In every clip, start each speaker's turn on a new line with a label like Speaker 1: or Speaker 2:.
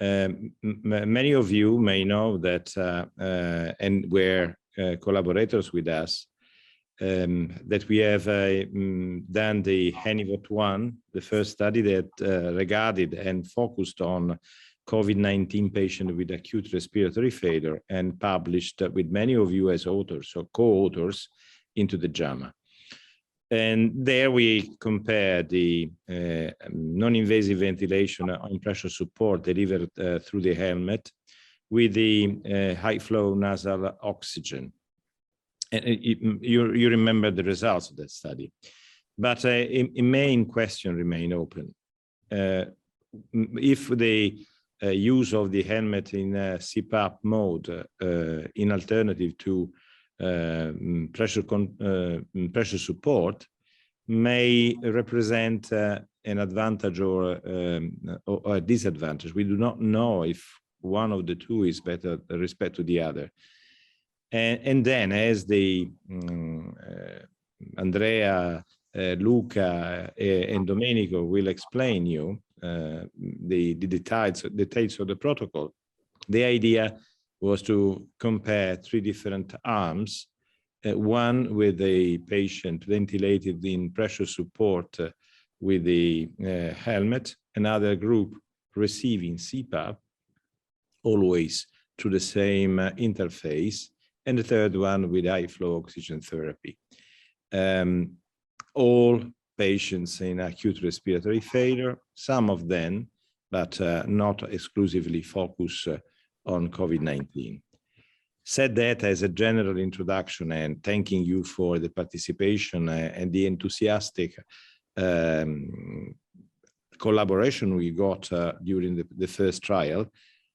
Speaker 1: Many of you may know that and were collaborators with us, that we have done the HENIVOT 1, the first study that regarded and focused on COVID-19 patients with acute respiratory failure and published with many of you as authors or co-authors into the JAMA. And there we compare the non-invasive ventilation on pressure support delivered through the helmet with the high flow nasal oxygen. And you remember the results of that study. But a main question remained open. If the use of the helmet in CPAP mode in alternative to pressure support may represent an advantage or a disadvantage. We do not know if one of the two is better with respect to the other. And then, as the Andrea, Luca, and Domenico will explain you the details of the protocol, the idea was to compare three different arms, one with a patient ventilated in pressure support with the helmet, another group receiving CPAP, always through the same interface, and the third one with high flow oxygen therapy. All patients in acute respiratory failure, some of them, but not exclusively focused on COVID-19. Said that as a general introduction, and thanking you for the participation and the enthusiastic collaboration we got during the first trial,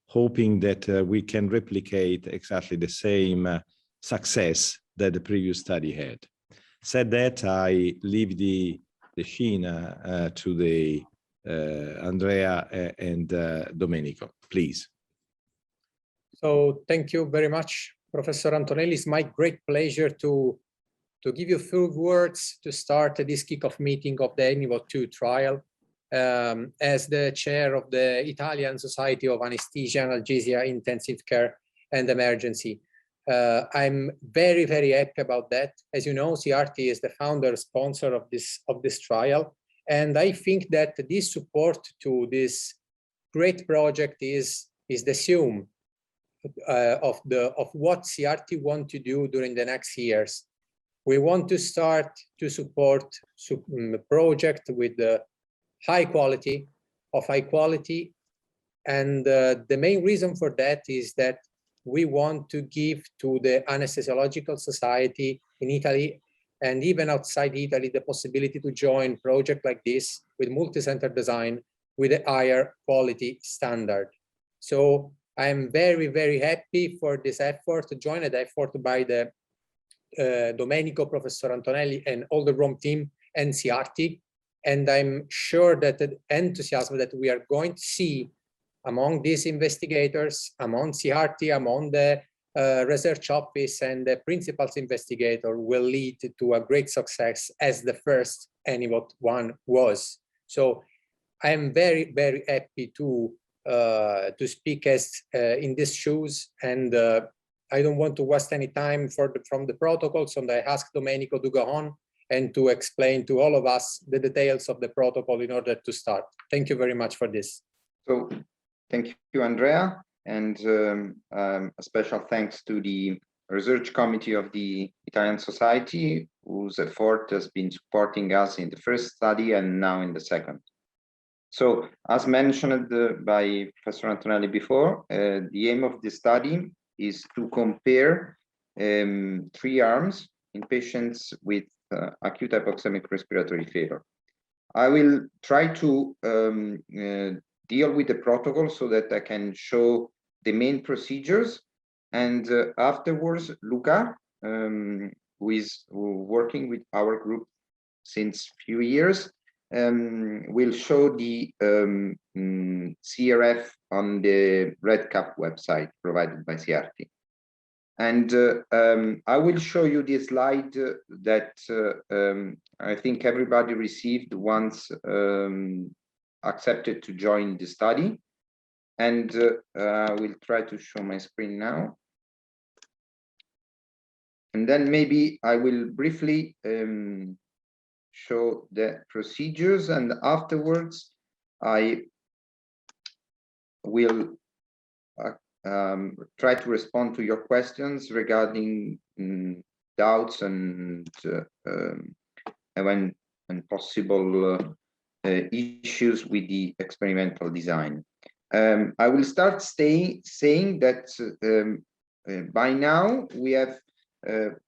Speaker 1: hoping that we can replicate exactly the same success that the previous study had. Said that, I leave the scene to the Andrea and Domenico, please.
Speaker 2: So thank you very much, Professor Antonelli. It's my great pleasure to give you a few words to start this kickoff meeting of the HENIVOT 2 trial. As the chair of the Italian Society of Anesthesia, Analgesia, Intensive Care and Emergency. I'm very, very happy about that. As you know, CRT is the founder sponsor of this trial. And I think that this support to this great project is the sum of what CRT want to do during the next years. We want to start to support the project with the high quality, and the main reason for that is that we want to give to the Anesthesiological Society in Italy and even outside Italy the possibility to join a project like this with multi-center design with a higher quality standard. So I am very, very happy for this effort, joined effort by the Domenico, Professor Antonelli, and all the Rome team and CRT. And I'm sure that the enthusiasm that we are going to see among these investigators, among CRT, among the research office and the principals investigator will lead to a great success as the first HENIVOT 1 was. So I am very, very happy to speak as in these shoes, and I don't want to waste any time from the protocols, and I ask Domenico to go on and to explain to all of us the details of the protocol in order to start. Thank you very much for this.
Speaker 3: So thank you, Andrea, and a special thanks to the research committee of the Italian Society, whose effort has been supporting us in the first study and now in the second. So, as mentioned by Professor Antonelli before, the aim of the study is to compare 3 arms in patients with acute hypoxemic respiratory failure. I will try to deal with the protocol so that I can show the main procedures, and afterwards, Luca, who is working with our group since few years, will show the CRF on the REDCap website provided by CRT. And I will show you the slide that I think everybody received once accepted to join the study. And I will try to show my screen now. And then maybe I will briefly show the procedures, and afterwards I will try to respond to your questions regarding doubts and possible issues with the experimental design. I will start saying that by now we have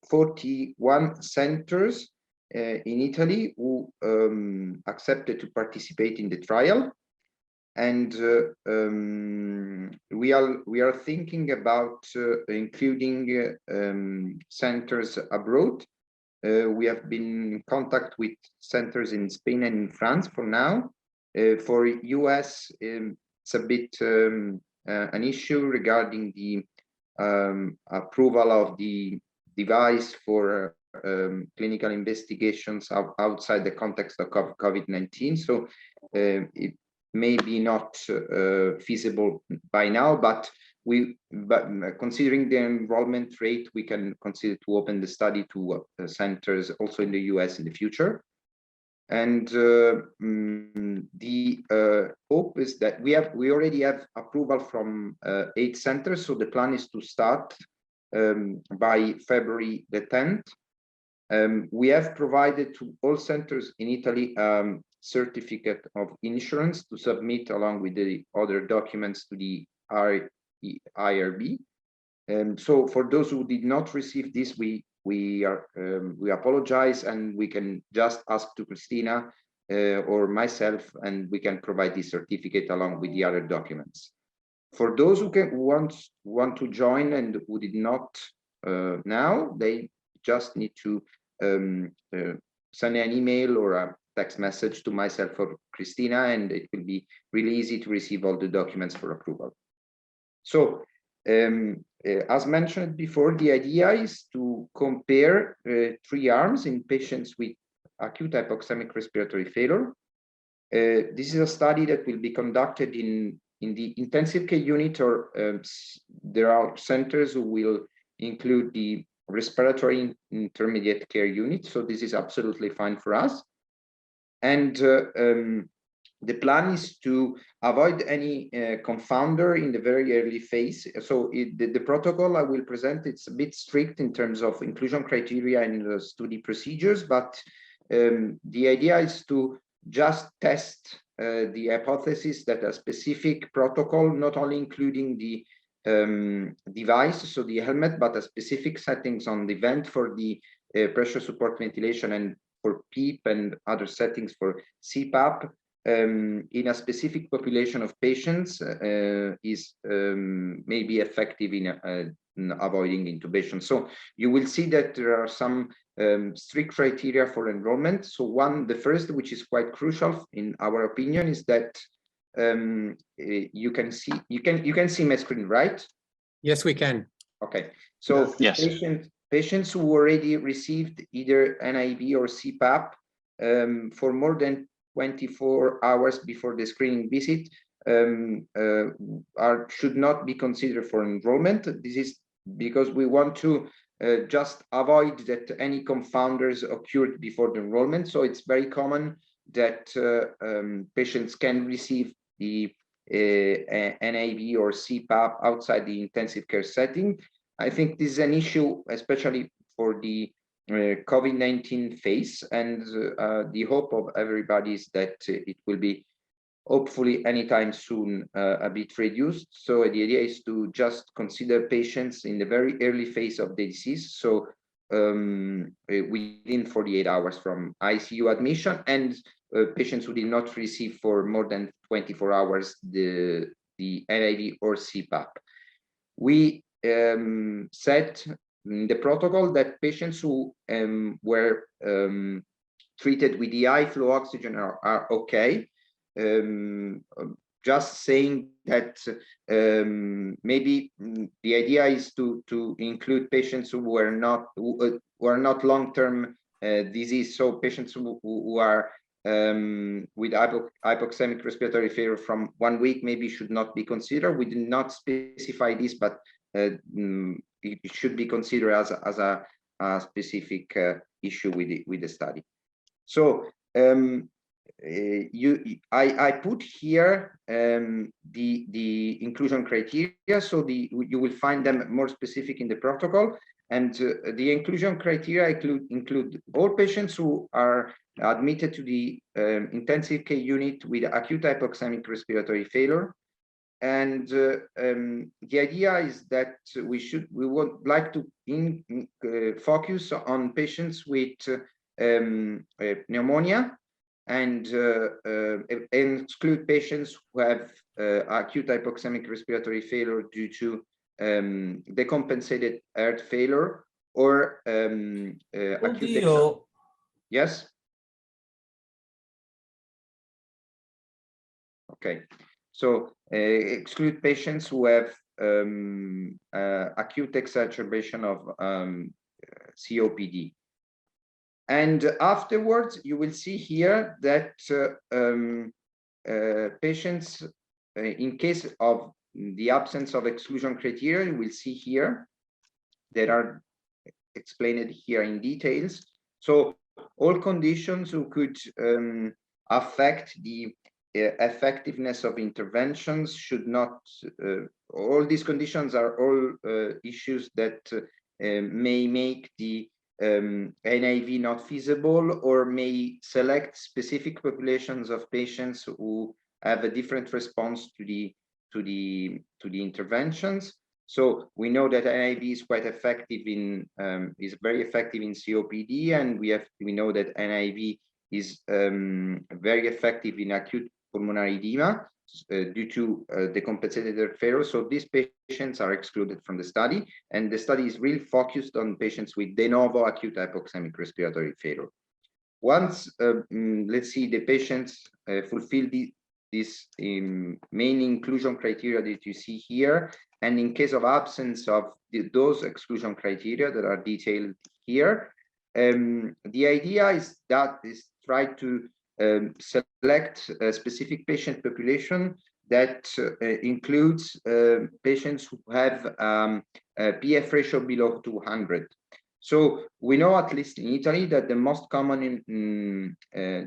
Speaker 3: 41 centers in Italy who accepted to participate in the trial, and we are thinking about including centers abroad. We have been in contact with centers in Spain and in France for now. For US, it's a bit an issue regarding the approval of the device for clinical investigations outside the context of COVID-19. So it may be not feasible by now, but considering the enrollment rate, we can consider to open the study to centers also in the US in the future. And the hope is that we already have approval from 8 centers, so the plan is to start by February the 10th. We have provided to all centers in Italy certificate of insurance to submit along with the other documents to the IRB. So for those who did not receive this, we apologize, and we can just ask to Christina or myself, and we can provide this certificate along with the other documents. For those who want to join and who did not now, they just need to send an email or a text message to myself or Christina, and it will be really easy to receive all the documents for approval. So as mentioned before, the idea is to compare 3 arms in patients with acute hypoxemic respiratory failure. This is a study that will be conducted in the intensive care unit, or there are centers who will include the respiratory intermediate care unit. So this is absolutely fine for us. And the plan is to avoid any confounder in the very early phase. So the protocol I will present, it's a bit strict in terms of inclusion criteria and study procedures, but the idea is to just test the hypothesis that a specific protocol, not only including the device, so the helmet, but a specific settings on the vent for the pressure support ventilation and for PEEP and other settings for CPAP in a specific population of patients is maybe effective in avoiding intubation. So you will see that there are some strict criteria for enrollment. So the first, which is quite crucial in our opinion, is that you can see my screen, right?
Speaker 2: Yes, we can.
Speaker 3: Okay, so
Speaker 4: yes.
Speaker 3: Patients who already received either NIV or CPAP for more than 24 hours before the screening visit should not be considered for enrollment. This is because we want to just avoid that any confounders occurred before the enrollment. So it's very common that patients can receive the NIV or CPAP outside the intensive care setting. I think this is an issue, especially for the COVID-19 phase, and the hope of everybody is that it will be hopefully anytime soon a bit reduced. So the idea is to just consider patients in the very early phase of the disease, so within 48 hours from ICU admission, and patients who did not receive for more than 24 hours the NIV or CPAP. We said in the protocol that patients who were treated with the high flow oxygen are okay. Just saying that maybe the idea is to include patients who are not long-term disease, so patients who are with hypoxemic respiratory failure from 1 week maybe should not be considered. We did not specify this, but it should be considered as a specific issue with the study. So I put here the inclusion criteria, so you will find them more specific in the protocol. And the inclusion criteria include all patients who are admitted to the intensive care unit with acute hypoxemic respiratory failure. And the idea is that we would like to focus on patients with pneumonia and exclude patients who have acute hypoxemic respiratory failure due to decompensated heart failure or acute. Yes. Okay, so exclude patients who have acute exacerbation of COPD. And afterwards, you will see here that patients, in case of the absence of exclusion criteria, you will see here that are explained here in details. So all conditions who could affect the effectiveness of interventions should not, all these conditions are all issues that may make the NIV not feasible, or may select specific populations of patients who have a different response to the interventions. So we know that NIV is quite effective in is very effective in COPD, and we know that NIV is very effective in acute pulmonary edema due to decompensated heart failure. So these patients are excluded from the study, and the study is really focused on patients with de novo acute hypoxemic respiratory failure. Once, let's see, the patients fulfill this main inclusion criteria that you see here, and in case of absence of those exclusion criteria that are detailed here, the idea is try to select a specific patient population that includes patients who have a PF ratio below 200. So we know, at least in Italy, that the most common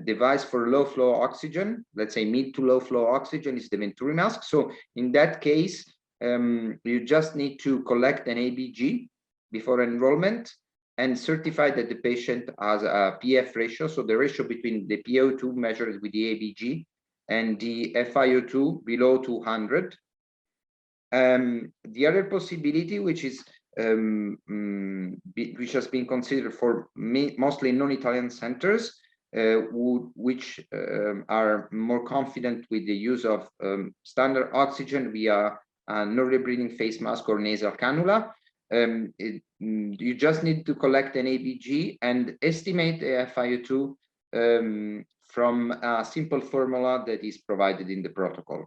Speaker 3: device for low flow oxygen, let's say mid to low flow oxygen, is the Venturi mask. So in that case, you just need to collect an ABG before enrollment and certify that the patient has a PF ratio, so the ratio between the PO2 measured with the ABG and the FiO2 below 200. The other possibility, which is which has been considered for mostly non-Italian centers, which are more confident with the use of standard oxygen via a non-rebreathing face mask or nasal cannula. You just need to collect an ABG and estimate the FiO2 from a simple formula that is provided in the protocol.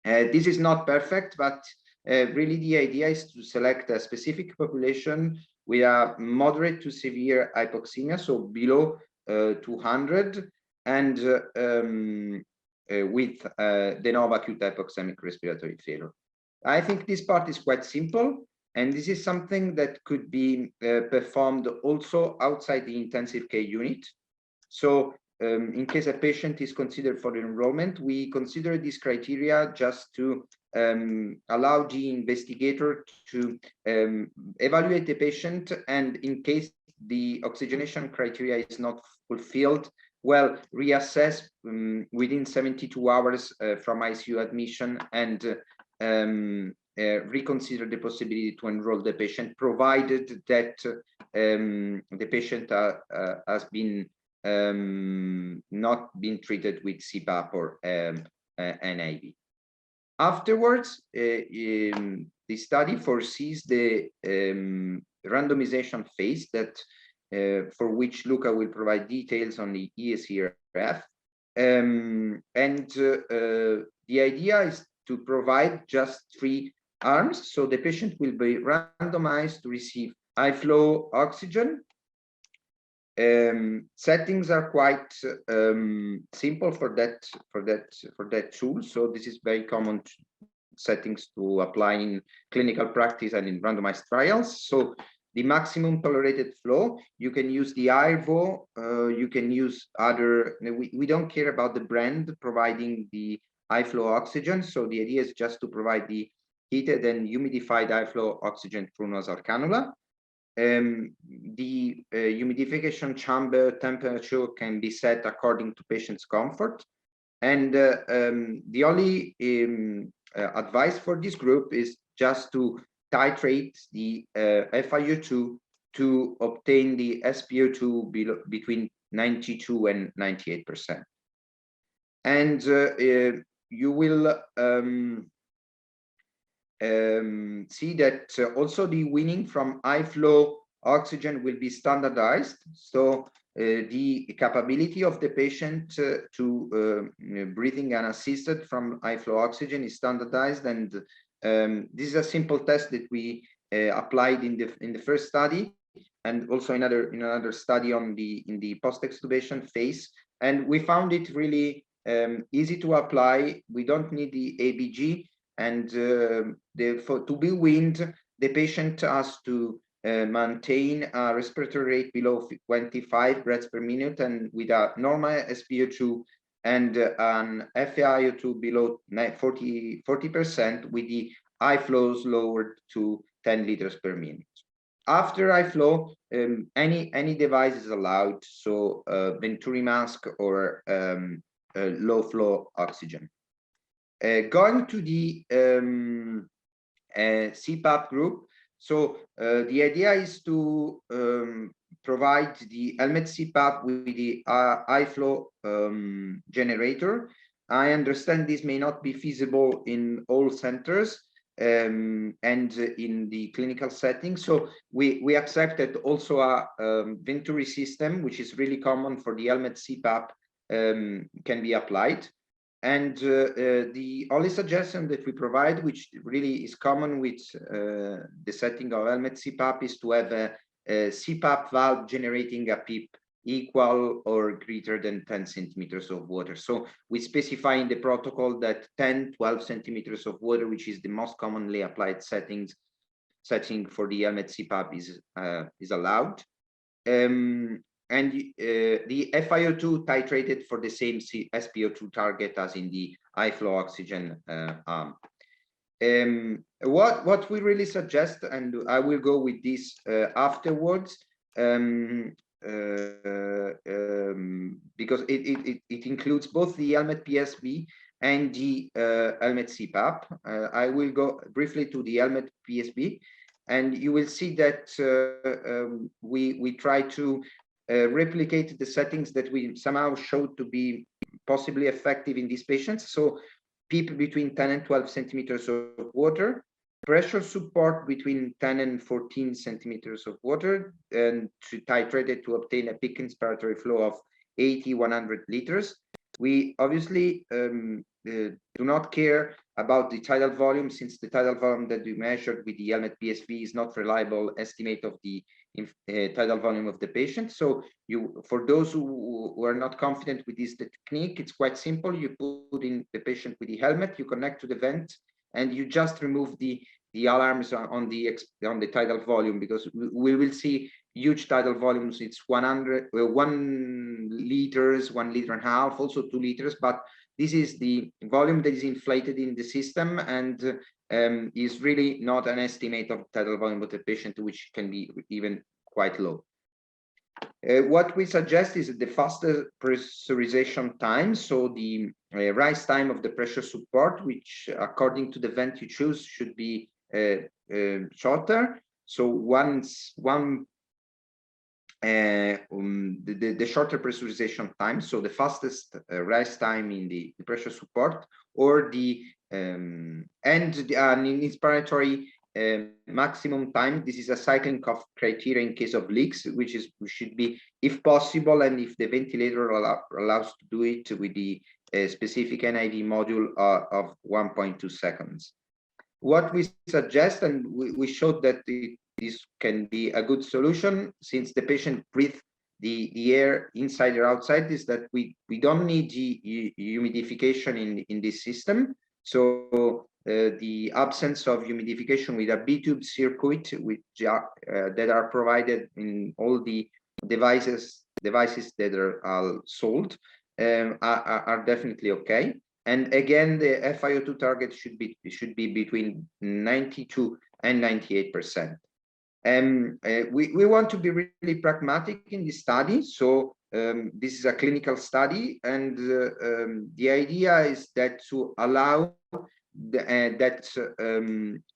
Speaker 3: This is not perfect, but really the idea is to select a specific population with a moderate to severe hypoxemia, so below 200, and with de novo acute hypoxemic respiratory failure. I think this part is quite simple, and this is something that could be performed also outside the intensive care unit. So in case a patient is considered for enrollment, we consider this criteria just to allow the investigator to evaluate the patient, and in case the oxygenation criteria is not fulfilled, well, reassess within 72 hours from ICU admission, and reconsider the possibility to enroll the patient, provided that the patient has been not been treated with CPAP or NIV. Afterwards, the study foresees the randomization phase, that for which Luca will provide details on the ESERF. And the idea is to provide just 3 arms. So the patient will be randomized to receive high flow oxygen, Settings are quite simple for that tool. So this is very common settings to apply in clinical practice and in randomized trials. So the maximum tolerated flow, you can use the HENIVOT, you can use other, we don't care about the brand providing the high flow oxygen. So the idea is just to provide the heated and humidified high flow oxygen through nasal cannula. The humidification chamber temperature can be set according to patient's comfort. And the only advice for this group is just to titrate the FiO2 to obtain the SpO2 between 92 and 98%. And you will see that also the weaning from high flow oxygen will be standardized. So the capability of the patient to breathing unassisted from high flow oxygen is standardized, and this is a simple test that we applied in the first study, and also in another study in the post-extubation phase, and we found it really easy to apply. We don't need the ABG, and to be weaned, the patient has to maintain a respiratory rate below 25 breaths per minute, and with a normal SpO2 and an FiO2 below 40%, with the high flows lowered to 10 liters per minute. After high flow, any device is allowed, so Venturi mask or low flow oxygen. Going to the CPAP group, so the idea is to provide the helmet CPAP with the high flow generator. I understand this may not be feasible in all centers and in the clinical setting. So we accepted also a Venturi system, which is really common for the helmet CPAP, can be applied. And the only suggestion that we provide, which really is common with the setting of helmet CPAP, is to have a CPAP valve generating a PEEP equal or greater than 10 centimeters of water. So we specify in the protocol that 10-12 centimeters of water, which is the most commonly applied setting for the helmet CPAP, is allowed. And the FiO2 titrated for the same SpO2 target as in the high flow oxygen arm. What we really suggest, and I will go with this afterwards, because it includes both the helmet PSV and the helmet CPAP. I will go briefly to the helmet PSV, and you will see that we try to replicate the settings that we somehow showed to be possibly effective in these patients. So PEEP between 10 and 12 centimeters of water, pressure support between 10 and 14 centimeters of water, and to titrate it to obtain a peak inspiratory flow of 80-100 liters. We obviously do not care about the tidal volume, since the tidal volume that we measured with the helmet PSV is not reliable estimate of the tidal volume of the patient. So for those who are not confident with this technique, it's quite simple. You put in the patient with the helmet, you connect to the vent, and you just remove the alarms on the tidal volume, because we will see huge tidal volumes. It's 1 liters, 1.5 liters, also 2 liters, but this is the volume that is inflated in the system, and is really not an estimate of tidal volume of the patient, which can be even quite low. What we suggest is the faster pressurization time. So the rise time of the pressure support, which according to the vent you choose, should be shorter. So the shorter pressurization time, so the fastest rise time in the pressure support, or the and inspiratory maximum time. This is a cycling of criteria in case of leaks, which should be, if possible, and if the ventilator allows to do it, with the specific NIV module of 1.2 seconds. What we suggest, and we showed that this can be a good solution, since the patient breathes the air inside or outside, is that we don't need humidification in this system. So the absence of humidification with a B-tube circuit, which that are provided in all the devices that are sold, are definitely okay. And again, the FiO2 target should be between 92 and 98%. We want to be really pragmatic in this study. So this is a clinical study, and the idea is that to allow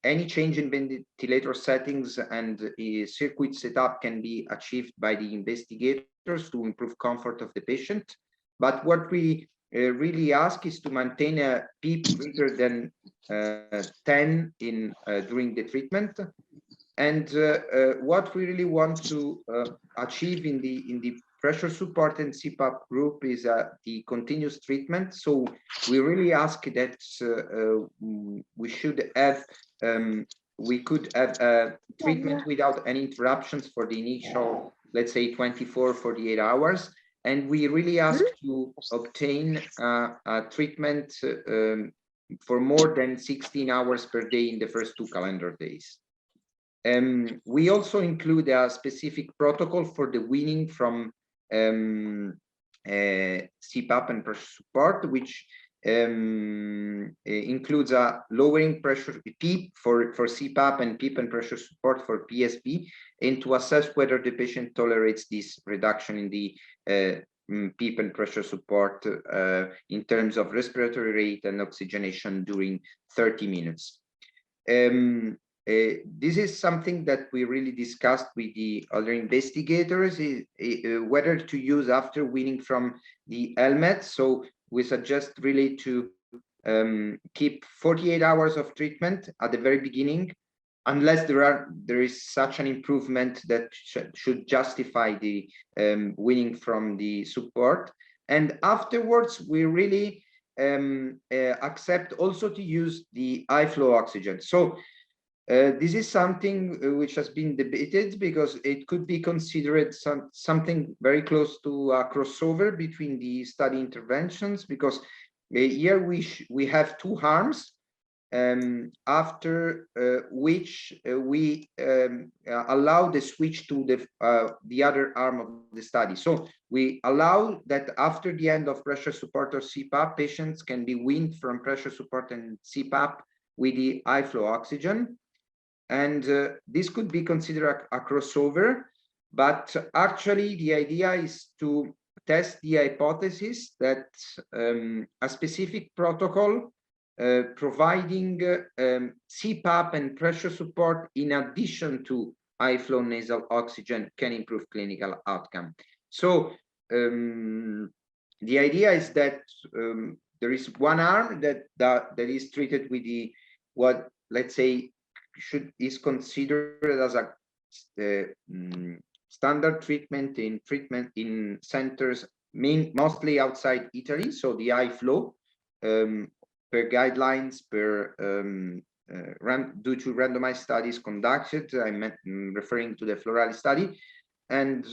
Speaker 3: any change in ventilator settings and circuit setup can be achieved by the investigators to improve comfort of the patient. But what we really ask is to maintain a PEEP greater than 10 during the treatment. And what we really want to achieve in the pressure support and CPAP group is the continuous treatment. So we really ask that we should have, we could have treatment without any interruptions for the initial, let's say, 24, 48 hours. And we really ask to obtain a treatment for more than 16 hours per day in the first 2 calendar days. We also include a specific protocol for the weaning from CPAP and pressure support, which includes a lowering pressure PEEP for CPAP and PEEP and pressure support for PSP, and to assess whether the patient tolerates this reduction in the PEEP and pressure support in terms of respiratory rate and oxygenation during 30 minutes. This is something that we really discussed with the other investigators, whether to use after weaning from the helmet. So we suggest really to keep 48 hours of treatment at the very beginning, unless there is such an improvement that should justify the weaning from the support. And afterwards, we really accept also to use the high flow oxygen. So this is something which has been debated, because it could be considered something very close to a crossover between the study interventions, because here we have 2 arms, after which we allow the switch to the other arm of the study. So we allow that after the end of pressure support or CPAP, patients can be weaned from pressure support and CPAP with the high flow oxygen. And this could be considered a crossover, but actually the idea is to test the hypothesis that a specific protocol providing CPAP and pressure support in addition to high flow nasal oxygen can improve clinical outcome. So the idea is that there is one arm that is treated with the what, let's say, is considered as a standard treatment in centers mostly outside Italy. So the high flow per guidelines, due to randomized studies conducted. I'm referring to the Florali study, and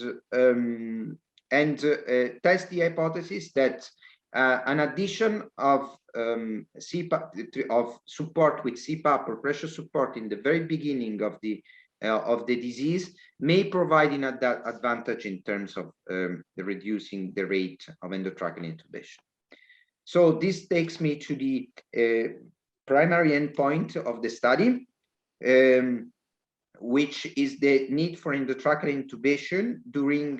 Speaker 3: test the hypothesis that an addition of CPAP, of support with CPAP or pressure support in the very beginning of the disease may provide that advantage in terms of reducing the rate of endotracheal intubation. So this takes me to the primary endpoint of the study, which is the need for endotracheal intubation during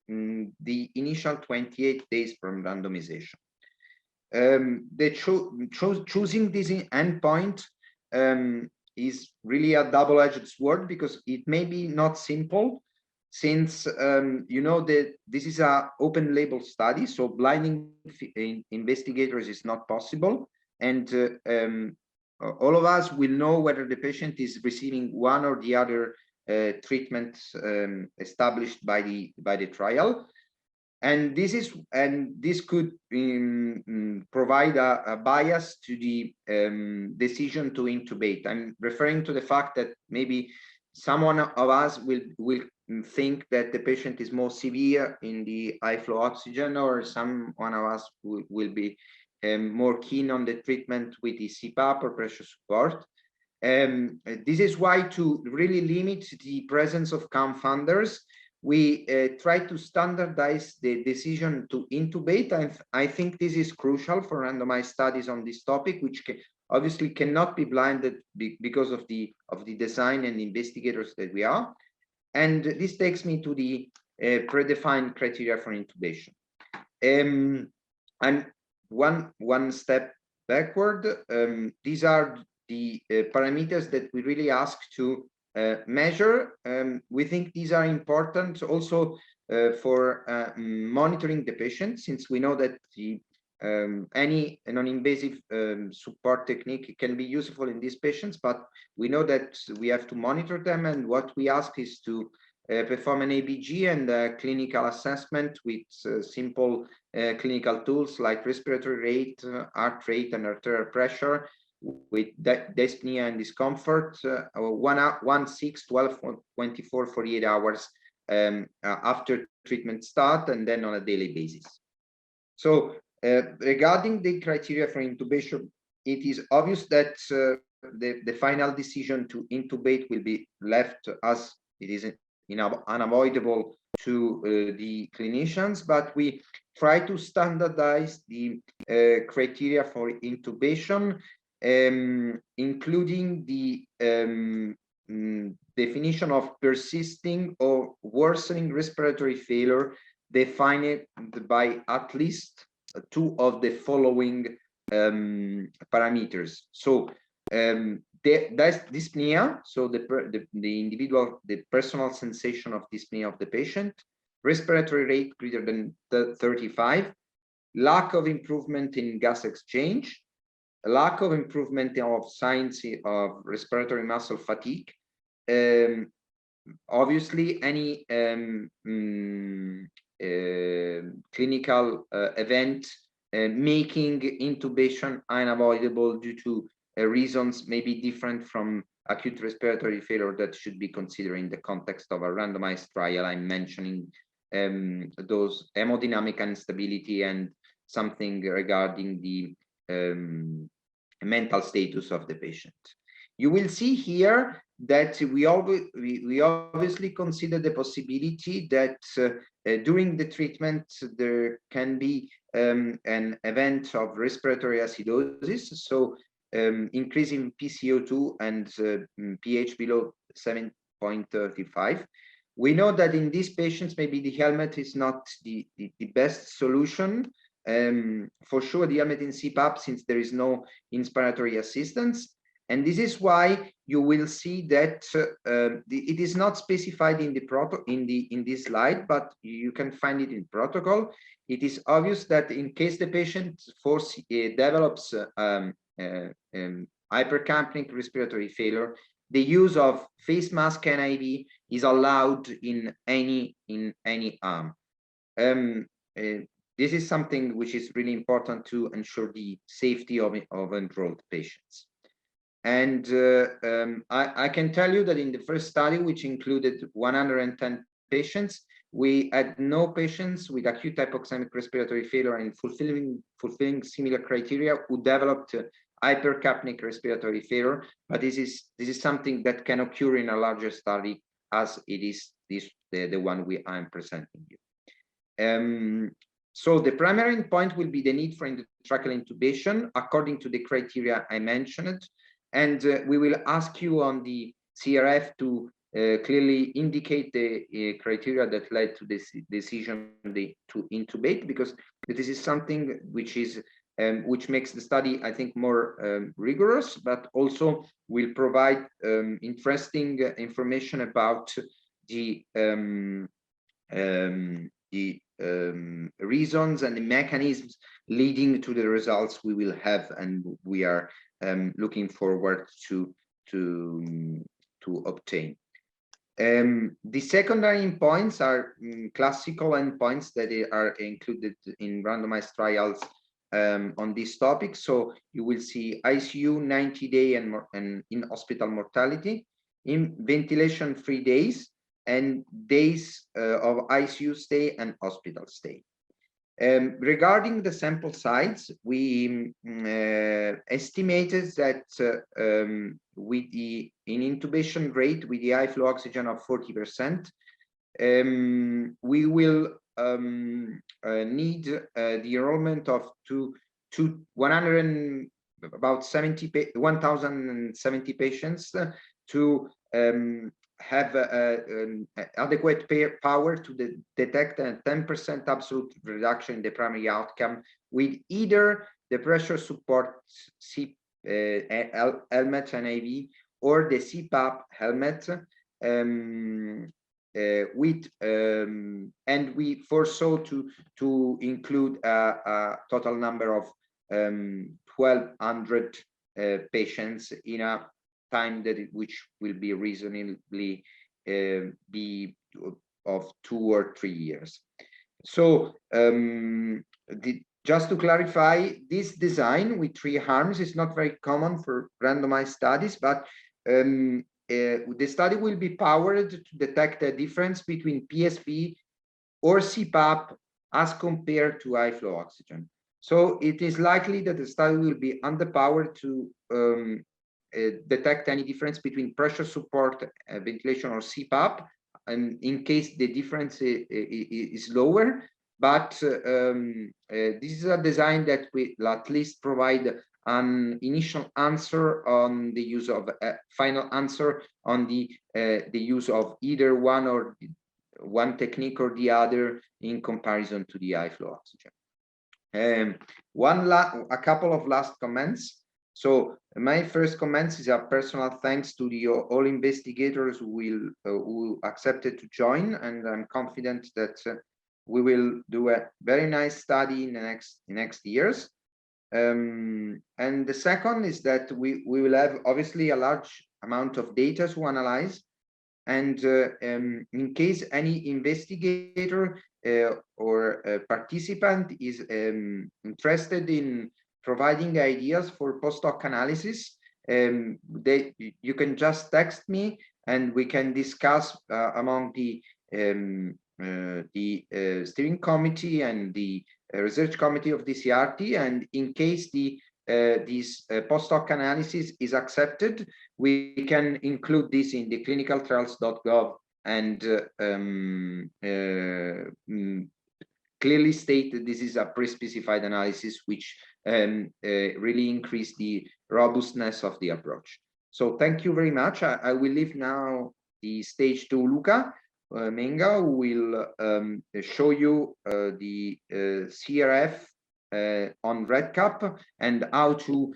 Speaker 3: the initial 28 days from randomization. Choosing this endpoint is really a double-edged sword, because it may be not simple, since you know that this is an open label study, so blinding investigators is not possible, and all of us will know whether the patient is receiving one or the other treatment established by the trial. And this could provide a bias to the decision to intubate. I'm referring to the fact that maybe someone of us will think that the patient is more severe in the high flow oxygen, or one of us will be more keen on the treatment with the CPAP or pressure support. This is why, to really limit the presence of confounders, we try to standardize the decision to intubate. And I think this is crucial for randomized studies on this topic, which obviously cannot be blinded because of the design and investigators that we are. And this takes me to the predefined criteria for intubation. And one step backward, these are the parameters that we really ask to measure. We think these are important also for monitoring the patient, since we know that any non-invasive support technique can be useful in these patients, but we know that we have to monitor them, and what we ask is to perform an ABG and clinical assessment with simple clinical tools like respiratory rate, heart rate, and arterial pressure, with dyspnea and discomfort, 1, 6, 12, 24, 48 hours after treatment start, and then on a daily basis. So regarding the criteria for intubation, it is obvious that the final decision to intubate will be left, as it is unavoidable, to the clinicians, but we try to standardize the criteria for intubation, including the definition of persisting or worsening respiratory failure, defined by at least 2 of the following parameters. So that's dyspnea, so the personal sensation of dyspnea of the patient, respiratory rate greater than 35, lack of improvement in gas exchange, lack of improvement of signs of respiratory muscle fatigue, obviously any clinical event making intubation unavoidable due to reasons maybe different from acute respiratory failure that should be considered in the context of a randomized trial. I'm mentioning those hemodynamic instability and something regarding the mental status of the patient. You will see here that we obviously consider the possibility that during the treatment there can be an event of respiratory acidosis, so increasing PCO2 and pH below 7.35. We know that in these patients, maybe the helmet is not the best solution. For sure, the helmet in CPAP, since there is no inspiratory assistance. And this is why you will see that it is not specified in in this slide, but you can find it in protocol. It is obvious that in case the patient develops hypercapnic respiratory failure, the use of face mask NIV is allowed in any arm. This is something which is really important to ensure the safety of enrolled patients. And I can tell you that in the first study, which included 110 patients, we had no patients with acute hypoxemic respiratory failure and fulfilling similar criteria who developed hypercapnic respiratory failure. But this is something that can occur in a larger study, as it is the one I'm presenting you. So the primary endpoint will be the need for endotracheal intubation according to the criteria I mentioned. And we will ask you on the CRF to clearly indicate the criteria that led to this decision to intubate, because this is something which is which makes the study, I think, more rigorous, but also will provide interesting information about the reasons and the mechanisms leading to the results we will have, and we are looking forward to obtain. The secondary endpoints are classical endpoints that are included in randomized trials on this topic. So you will see ICU 90-day and in hospital mortality, in ventilation-free days, and days of ICU stay and hospital stay. Regarding the sample size, we estimated that with the intubation rate with the high flow oxygen of 40%, we will need the enrollment of 1,070 patients to have adequate power to detect a 10% absolute reduction in the primary outcome with either the pressure support helmet and AV or the CPAP helmet, and we foresaw to include a total number of 1,200 patients in a time which will be reasonably be of 2 or 3 years. So just to clarify, this design with 3 arms is not very common for randomized studies, but the study will be powered to detect a difference between PSP or CPAP as compared to high flow oxygen. So it is likely that the study will be underpowered to detect any difference between pressure support, ventilation, or CPAP, and in case the difference is lower. But this is a design that will at least provide an initial answer on the use of final answer on the use of either one technique or the other in comparison to the high flow oxygen. A couple of last comments. So my first comments is a personal thanks to all investigators who accepted to join, and I'm confident that we will do a very nice study in the next years. And the second is that we will have obviously a large amount of data to analyze, and in case any investigator or participant is interested in providing ideas for post-hoc analysis, you can just text me and we can discuss among the steering committee and the research committee of the CRT, and in case this post-hoc analysis is accepted, we can include this in the clinicaltrials.gov and clearly state that this is a pre-specified analysis which really increase the robustness of the approach. So thank you very much. I will leave now the stage to Luca Menga, who will show you the CRF on REDCap and how to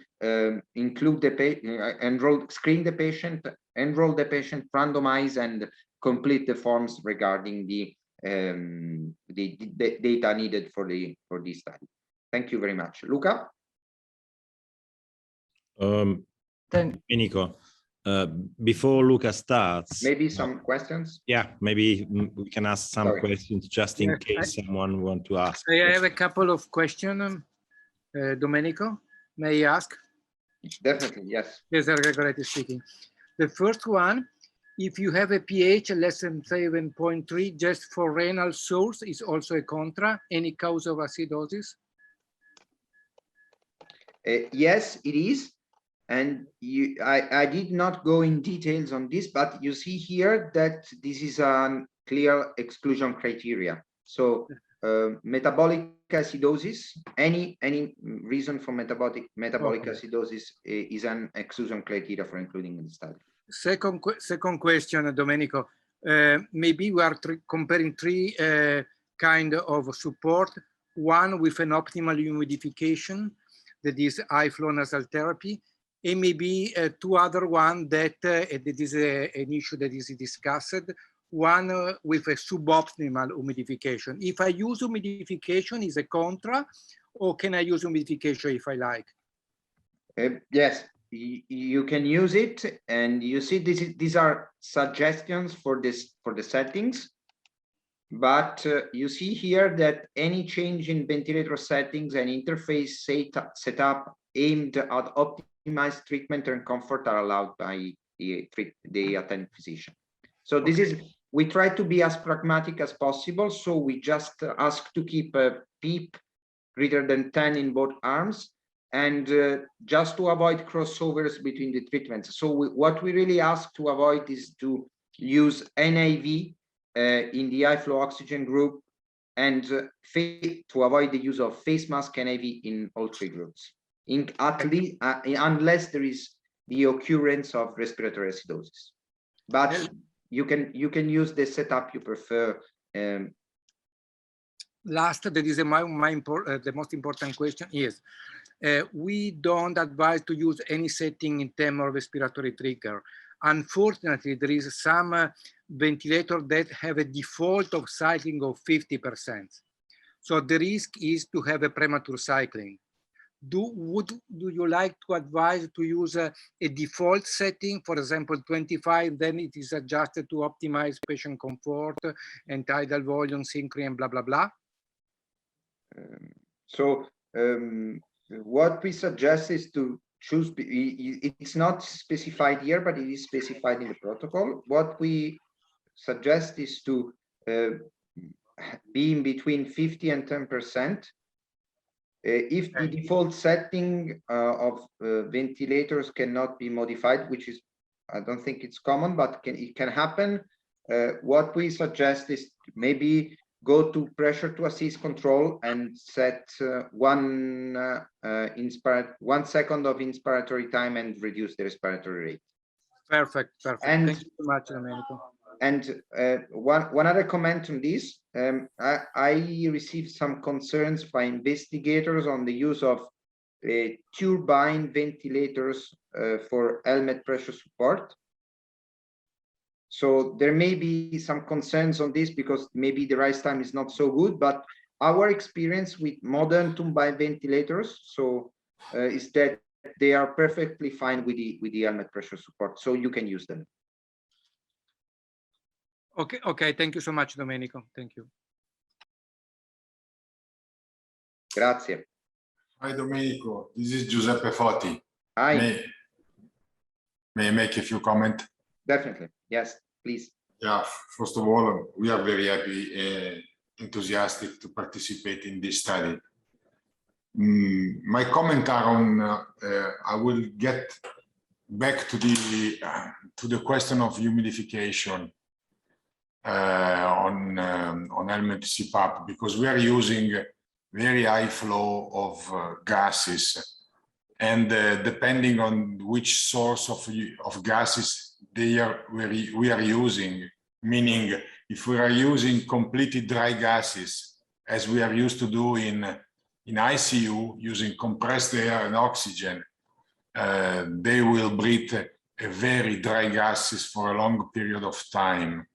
Speaker 3: include the patient, screen the patient, enroll the patient, randomize, and complete the forms regarding the data needed for this study. Thank you very much. Luca?
Speaker 1: Nico, before Luca starts,
Speaker 3: maybe some questions.
Speaker 1: Yeah, maybe we can ask some questions just in case someone want to ask.
Speaker 4: I have a couple of questions, Domenico. May I ask?
Speaker 3: Definitely, yes.
Speaker 4: Yes, Gregoretti speaking. The first one, if you have a pH less than 7.3 just for renal source, is also a contra. Any cause of acidosis?
Speaker 3: Yes, it is. And I did not go in details on this, but you see here that this is a clear exclusion criteria. So metabolic acidosis, any reason for metabolic acidosis is an exclusion criteria for including in the study.
Speaker 4: Second question, Domenico. Maybe we are comparing 3 kind of support. One with an optimal humidification, that is high flow nasal therapy, and maybe 2 other one that that is an issue that is discussed. One with a suboptimal humidification. If I use humidification, is a contra, or can I use humidification if I like?
Speaker 3: Yes, you can use it, and you see these are suggestions for the settings. But you see here that any change in ventilator settings and interface setup aimed at optimized treatment and comfort are allowed by the attending physician. So this is we try to be as pragmatic as possible. So we just ask to keep a PEEP greater than 10 in both arms, and just to avoid crossovers between the treatments. So what we really ask to avoid is to use NAV in the high flow oxygen group, and to avoid the use of face mask NAV in all three groups, at least unless there is the occurrence of respiratory acidosis. But you can use the setup you prefer.
Speaker 4: Last, that is the most important question is, we don't advise to use any setting in terms of respiratory trigger. Unfortunately, there is some ventilator that have a default of cycling of 50%. So the risk is to have a premature cycling. Do you like to advise to use a default setting, for example, 25, then it is adjusted to optimize patient comfort and tidal volume, synchrony, and blah, blah, blah?
Speaker 3: What we suggest is to choose, it's not specified here, but it is specified in the protocol. What we suggest is to be in between 50 and 10%. If the default setting of ventilators cannot be modified, which is, I don't think it's common, but it can happen. What we suggest is maybe go to pressure to assist control and set 1 second of inspiratory time and reduce the respiratory rate.
Speaker 4: Perfect. And, thank you so much, Domenico.
Speaker 3: And one other comment on this, I received some concerns by investigators on the use of turbine ventilators for helmet pressure support. So there may be some concerns on this because maybe the rise time is not so good, but our experience with modern turbine ventilators is that they are perfectly fine with the helmet pressure support, so you can use them.
Speaker 4: Okay, thank you so much, Domenico. Thank you.
Speaker 3: Grazie.
Speaker 5: Hi, Domenico. This is Giuseppe Foti.
Speaker 3: Hi.
Speaker 5: May I make a few comments?
Speaker 3: Definitely. Yes, please.
Speaker 5: Yeah, first of all, we are very happy and enthusiastic to participate in this study. My comment are on, I will get back to the question of humidification on helmet CPAP, because we are using very high flow of gases, and depending on which source of gases we are using, meaning if we are using completely dry gases, as we are used to do in ICU, using compressed air and oxygen, they will breathe a very dry gases for a long period of time.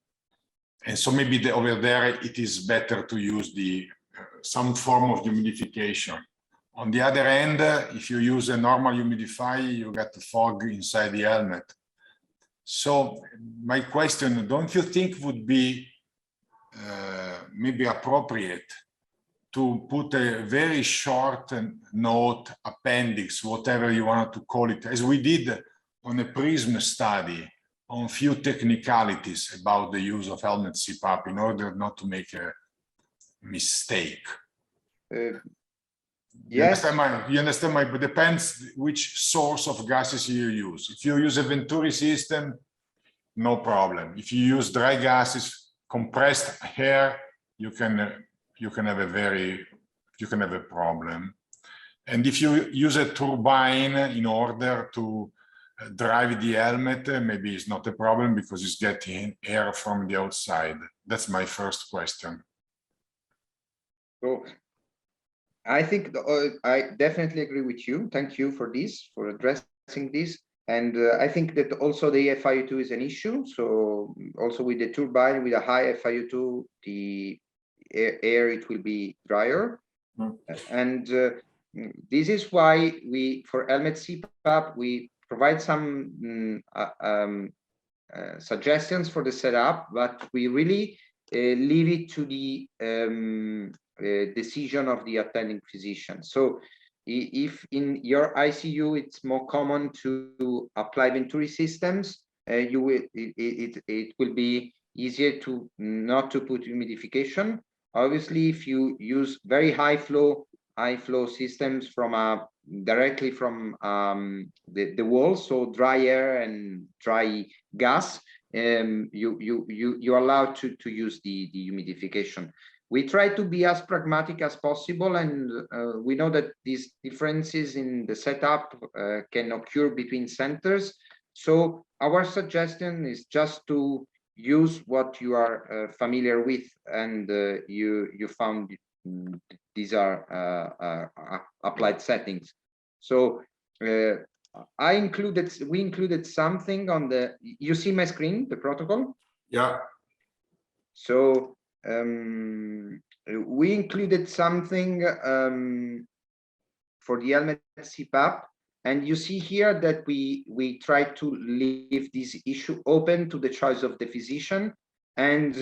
Speaker 5: And so maybe over there, it is better to use some form of humidification. On the other hand, if you use a normal humidifier, you get the fog inside the helmet. So my question, don't you think would be maybe appropriate to put a very short note, appendix, whatever you want to call it, as we did on a PRISM study, on few technicalities about the use of helmet CPAP in order not to make a mistake?
Speaker 3: Yes.
Speaker 5: You understand my, but depends which source of gases you use. If you use a Venturi system, no problem. If you use dry gases, compressed air, you can have a problem. And if you use a turbine in order to drive the helmet, maybe it's not a problem because it's getting air from the outside. That's my first question.
Speaker 3: So I think I definitely agree with you. Thank you for this, for addressing this. And I think that also the FiO2 is an issue. So also with the turbine, with a high FiO2, the air, it will be drier. And this is why for helmet CPAP, we provide some suggestions for the setup, but we really leave it to the decision of the attending physician. So if in your ICU it's more common to apply Venturi systems, it will be easier to not to put humidification. Obviously, if you use very high flow systems from directly from the wall, so dry air and dry gas, you're allowed to use the humidification. We try to be as pragmatic as possible, and we know that these differences in the setup can occur between centers. So our suggestion is just to use what you are familiar with, and you found these are applied settings. So we included something on the, you see my screen, the protocol?
Speaker 5: Yeah.
Speaker 3: So we included something for the helmet CPAP, and you see here that we try to leave this issue open to the choice of the physician, and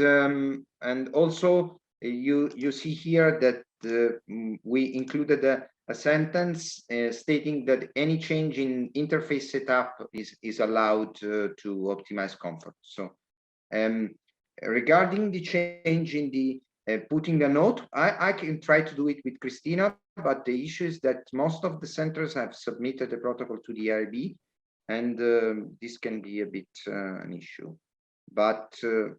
Speaker 3: also you see here that we included a sentence stating that any change in interface setup is allowed to optimize comfort. So regarding the change in the putting a note, I can try to do it with Christina, but the issue is that most of the centers have submitted the protocol to the IRB, and this can be a bit an issue. But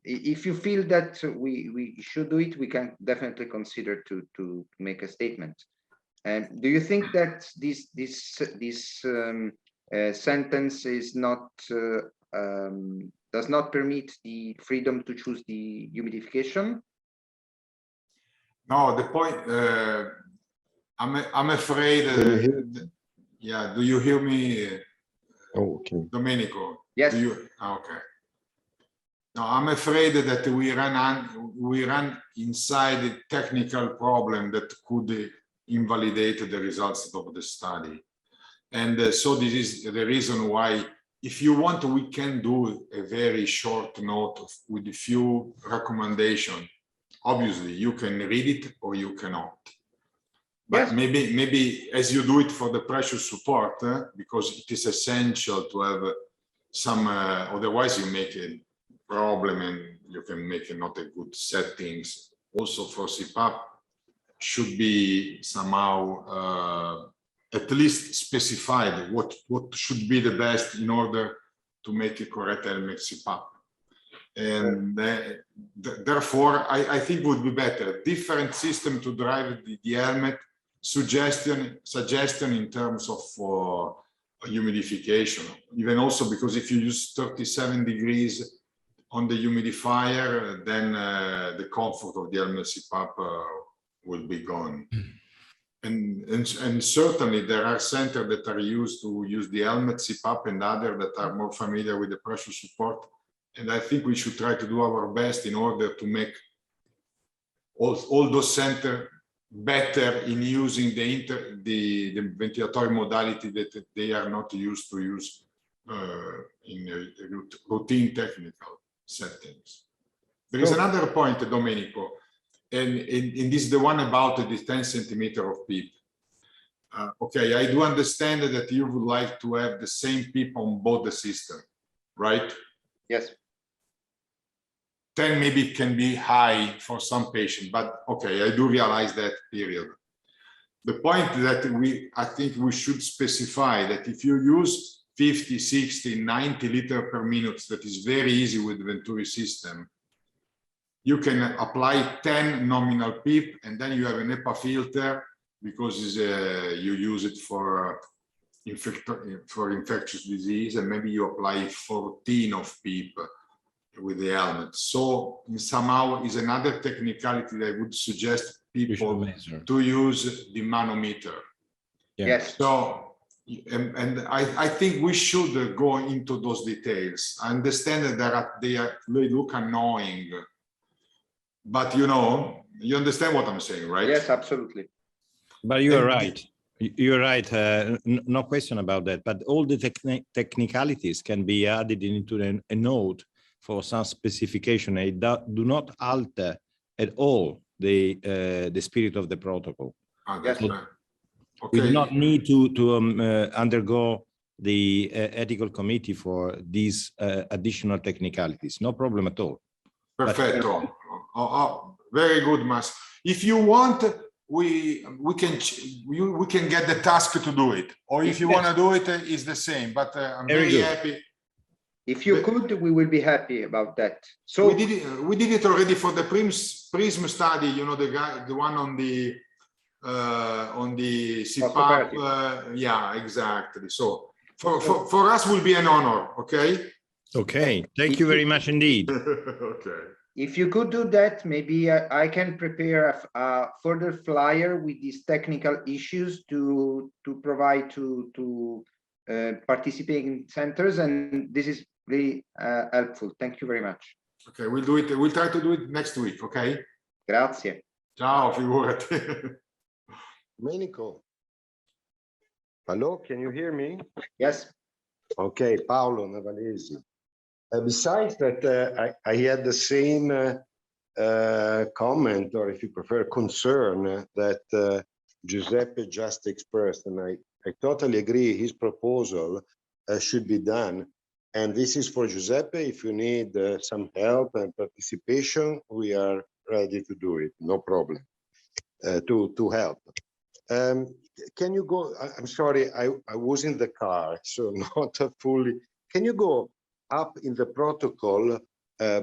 Speaker 3: if you feel that we should do it, we can definitely consider to make a statement. And do you think that this sentence is not does not permit the freedom to choose the humidification?
Speaker 5: No, the point. I'm afraid. Yeah. Do you hear me?
Speaker 1: Oh, okay.
Speaker 5: Domenico.
Speaker 3: Yes.
Speaker 5: Do you? Okay. No, I'm afraid that we run inside a technical problem that could invalidate the results of the study, and so this is the reason why, if you want, we can do a very short note with a few recommendations. Obviously, you can read it or you cannot. But yes, maybe as you do it for the pressure support, because it is essential to have some. Otherwise, you make a problem and you can make not a good settings. Also for CPAP, should be somehow at least specified what should be the best in order to make a correct helmet CPAP. And therefore, I think would be better different system to drive the helmet, suggestion in terms of humidification, even also because if you use 37 degrees on the humidifier, then the comfort of the helmet CPAP will be gone. And certainly there are centers that are used to use the helmet CPAP and others that are more familiar with the pressure support. And I think we should try to do our best in order to make all those centers better in using the ventilatory modality that they are not used to use in routine technical settings. There is another point, Domenico, and this is the one about the 10 centimeter of PEEP. Okay, I do understand that you would like to have the same PEEP on both the system, right?
Speaker 3: Yes.
Speaker 5: 10 maybe can be high for some patients, but okay, I do realize that, period. The point that I think we should specify that if you use 50, 60, 90 liters per minute, that is very easy with the Venturi system, you can apply 10 nominal PEEP, and then you have an HEPA filter because you use it for infectious disease, and maybe you apply 14 of PEEP with the helmet. So somehow is another technicality that I would suggest people to use the manometer.
Speaker 1: Yeah.
Speaker 3: Yes.
Speaker 5: So, and I think we should go into those details. I understand that they look annoying, but you know, you understand what I'm saying, right?
Speaker 3: Yes, absolutely.
Speaker 1: But you are right. You're right. No question about that. But all the technicalities can be added into a note for some specification. It do not alter at all the spirit of the protocol.
Speaker 5: Yes.
Speaker 1: So
Speaker 5: okay.
Speaker 1: we do not need to undergo the ethical committee for these additional technicalities. No problem at all.
Speaker 5: Perfetto. Very good, Mas. If you want, we can get the task to do it, or if you want to do it, it's the same. But I'm very happy.
Speaker 3: If you could, we will be happy about that. So
Speaker 5: we did it already for the PRISM study. You know, the one on the CPAP. Yeah, exactly. So for us will be an honor. Okay.
Speaker 1: Okay. Thank you very much indeed.
Speaker 5: Okay.
Speaker 3: If you could do that, maybe I can prepare a further flyer with these technical issues to provide to participating centers, and this is really helpful. Thank you very much.
Speaker 5: Okay, we'll do it. We'll try to do it next week. Okay.
Speaker 3: Grazie.
Speaker 5: Ciao, figurati.
Speaker 6: Domenico. Hello, can you hear me?
Speaker 3: Yes.
Speaker 6: Okay, Paolo Navalesi. Besides that, I had the same comment, or if you prefer, concern that Giuseppe just expressed, and I totally agree. His proposal should be done, and this is for Giuseppe. If you need some help and participation, we are ready to do it. No problem. To help. Can you go? I'm sorry, I was in the car, so not fully. Can you go up in the protocol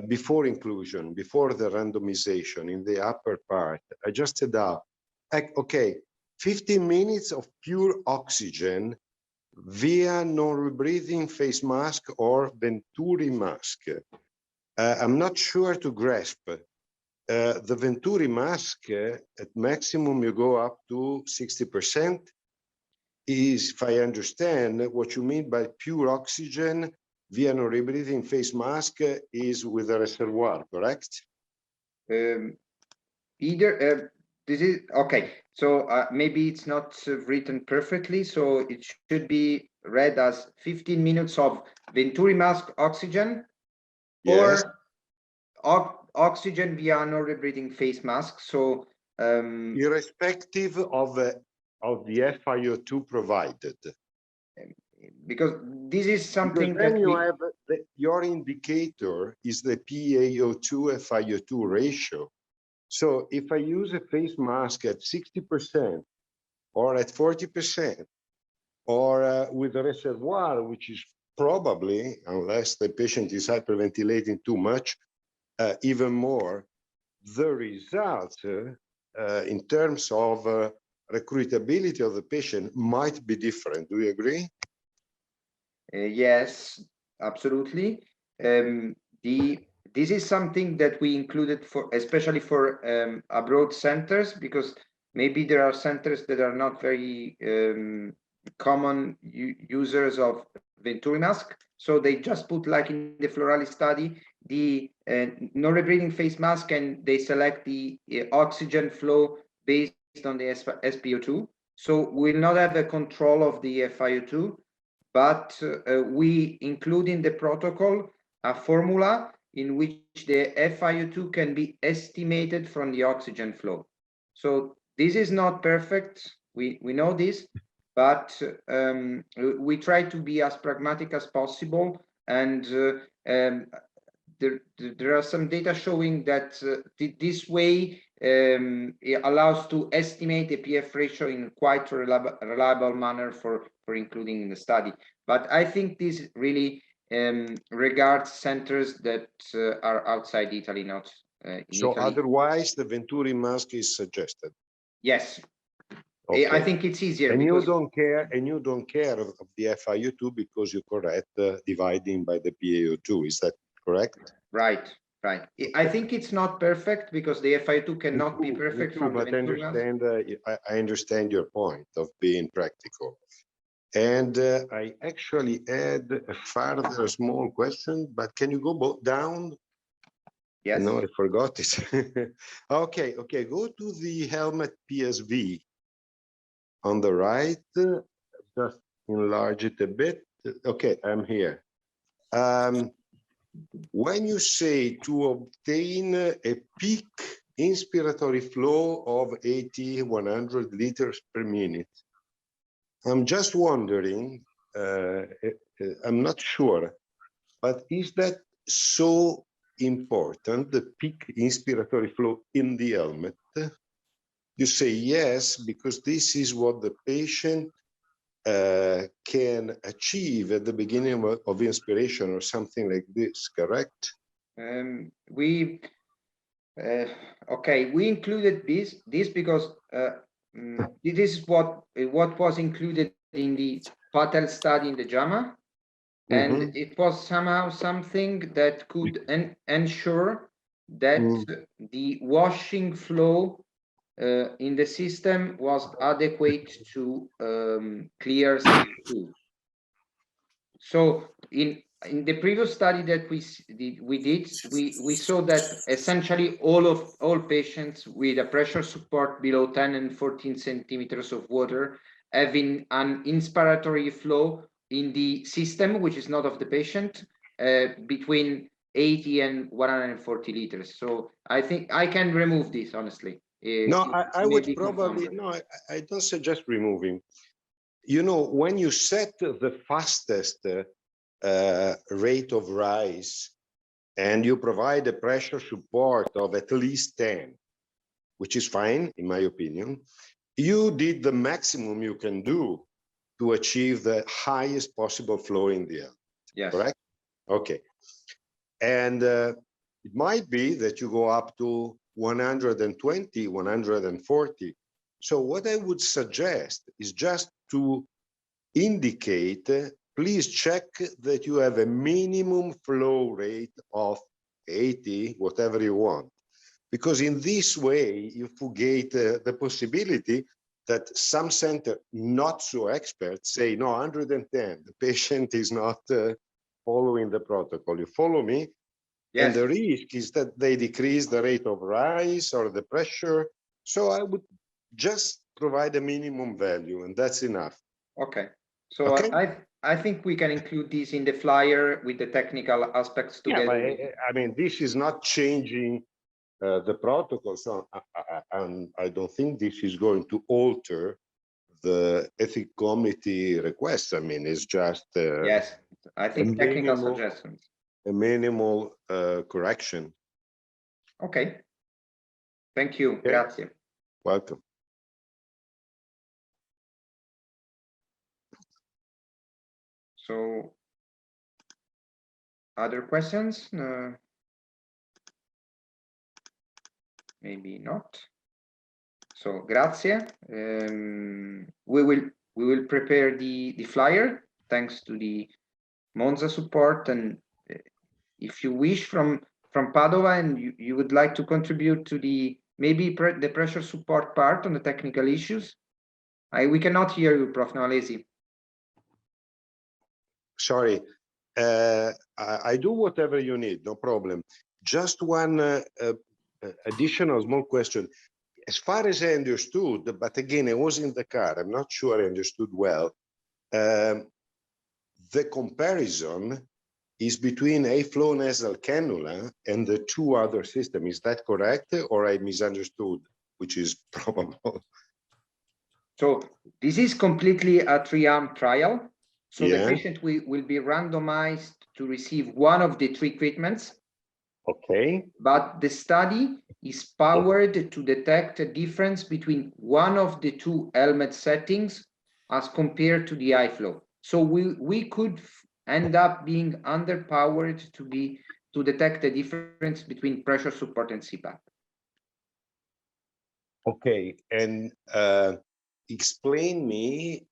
Speaker 6: before inclusion, before the randomization, in the upper part? I just said up. Okay, 15 minutes of pure oxygen via non-rebreathing face mask or Venturi mask. I'm not sure to grasp. The Venturi mask, at maximum, you go up to 60%. Is, if I understand, what you mean by pure oxygen via non-rebreathing face mask is with a reservoir, correct?
Speaker 3: This is okay. So maybe it's not written perfectly. So it should be read as 15 minutes of Venturi mask oxygen,
Speaker 6: Yes.
Speaker 3: or oxygen via non-rebreathing face mask. So
Speaker 6: irrespective of the FiO2 provided.
Speaker 3: Because this is something
Speaker 6: because then
Speaker 3: that
Speaker 6: you have your indicator is the PaO2 FiO2 ratio. So if I use a face mask at 60% or at 40%, or with a reservoir, which is probably, unless the patient is hyperventilating too much, even more, the results in terms of recruitability of the patient might be different. Do you agree?
Speaker 3: Yes, absolutely. This is something that we included for, especially for abroad centers, because maybe there are centers that are not very common users of Venturi mask. So they just put, like in the Florali study, the non-rebreathing face mask, and they select the oxygen flow based on the SpO2. So we'll not have a control of the FiO2, but we include in the protocol a formula in which the FiO2 can be estimated from the oxygen flow. So this is not perfect, we know this, but we try to be as pragmatic as possible, and there are some data showing that this way it allows to estimate the PF ratio in quite a reliable manner for including in the study. But I think this really regards centers that are outside Italy, not in
Speaker 6: so
Speaker 3: Italy.
Speaker 6: Otherwise, the Venturi mask is suggested.
Speaker 3: Yes.
Speaker 6: Okay.
Speaker 3: I think it's easier.
Speaker 6: And
Speaker 3: because...
Speaker 6: you don't care of the FiO2 because you correct dividing by the PaO2. Is that correct?
Speaker 3: Right. I think it's not perfect because the FiO2 cannot be perfect from
Speaker 6: but I understand your point of being practical. And I actually add a further small question, but can you go down?
Speaker 3: Yes.
Speaker 6: No, I forgot it. Okay, go to the helmet PSV on the right, just enlarge it a bit. Okay, I'm here. When you say to obtain a peak inspiratory flow of 80-100 liters per minute, I'm just wondering, I'm not sure, but is that so important, the peak inspiratory flow in the helmet? You say yes, because this is what the patient can achieve at the beginning of inspiration or something like this, correct?
Speaker 3: Okay, we included this because this is what was included in the Patel study in the JAMA, and it was somehow something that could ensure that the washing flow in the system was adequate to clear CO2. So in the previous study that we saw that essentially all patients with a pressure support below 10 and 14 centimeters of water having an inspiratory flow in the system, which is not of the patient, between 80 and 140 liters. So I think I can remove this, honestly.
Speaker 6: No, I would probably, no, I don't suggest removing. You know, when you set the fastest rate of rise and you provide a pressure support of at least 10, which is fine, in my opinion, you did the maximum you can do to achieve the highest possible flow in the air.
Speaker 3: Yes.
Speaker 6: Correct? Okay. And it might be that you go up to 120, 140. So what I would suggest is just to indicate, please check that you have a minimum flow rate of 80, whatever you want. Because in this way, you forget the possibility that some center, not so experts, say, no, 110, the patient is not following the protocol. You follow me? Yes. And the risk is that they decrease the rate of rise or the pressure. So I would just provide a minimum value, and that's enough.
Speaker 3: Okay. So okay. I think we can include this in the flyer with the technical aspects together.
Speaker 6: Yeah, I mean, this is not changing the protocol, so I don't think this is going to alter the ethics committee request. I mean, it's just
Speaker 3: yes, I think technical suggestions.
Speaker 6: A minimal correction.
Speaker 3: Okay. Thank you. Okay. Grazie.
Speaker 6: Welcome.
Speaker 3: So, other questions? Maybe not. So, grazie. We will prepare the flyer thanks to the Monza support, and if you wish from Padova and you would like to contribute to the the pressure support part on the technical issues. We cannot hear you, Prof. Noalesi.
Speaker 6: Sorry, I do whatever you need, no problem. Just one additional small question. As far as I understood, but again, I was in the car, I'm not sure I understood well. The comparison is between a flow nasal cannula and the two other systems. Is that correct, or I misunderstood, which is probable?
Speaker 3: So this is completely a 3-arm trial. So the patient will be randomized to receive one of the 3 treatments.
Speaker 6: Okay.
Speaker 3: But the study is powered to detect a difference between one of the 2 helmet settings as compared to the high flow. So we could end up being underpowered to detect the difference between pressure support and CPAP.
Speaker 6: Okay, and explain me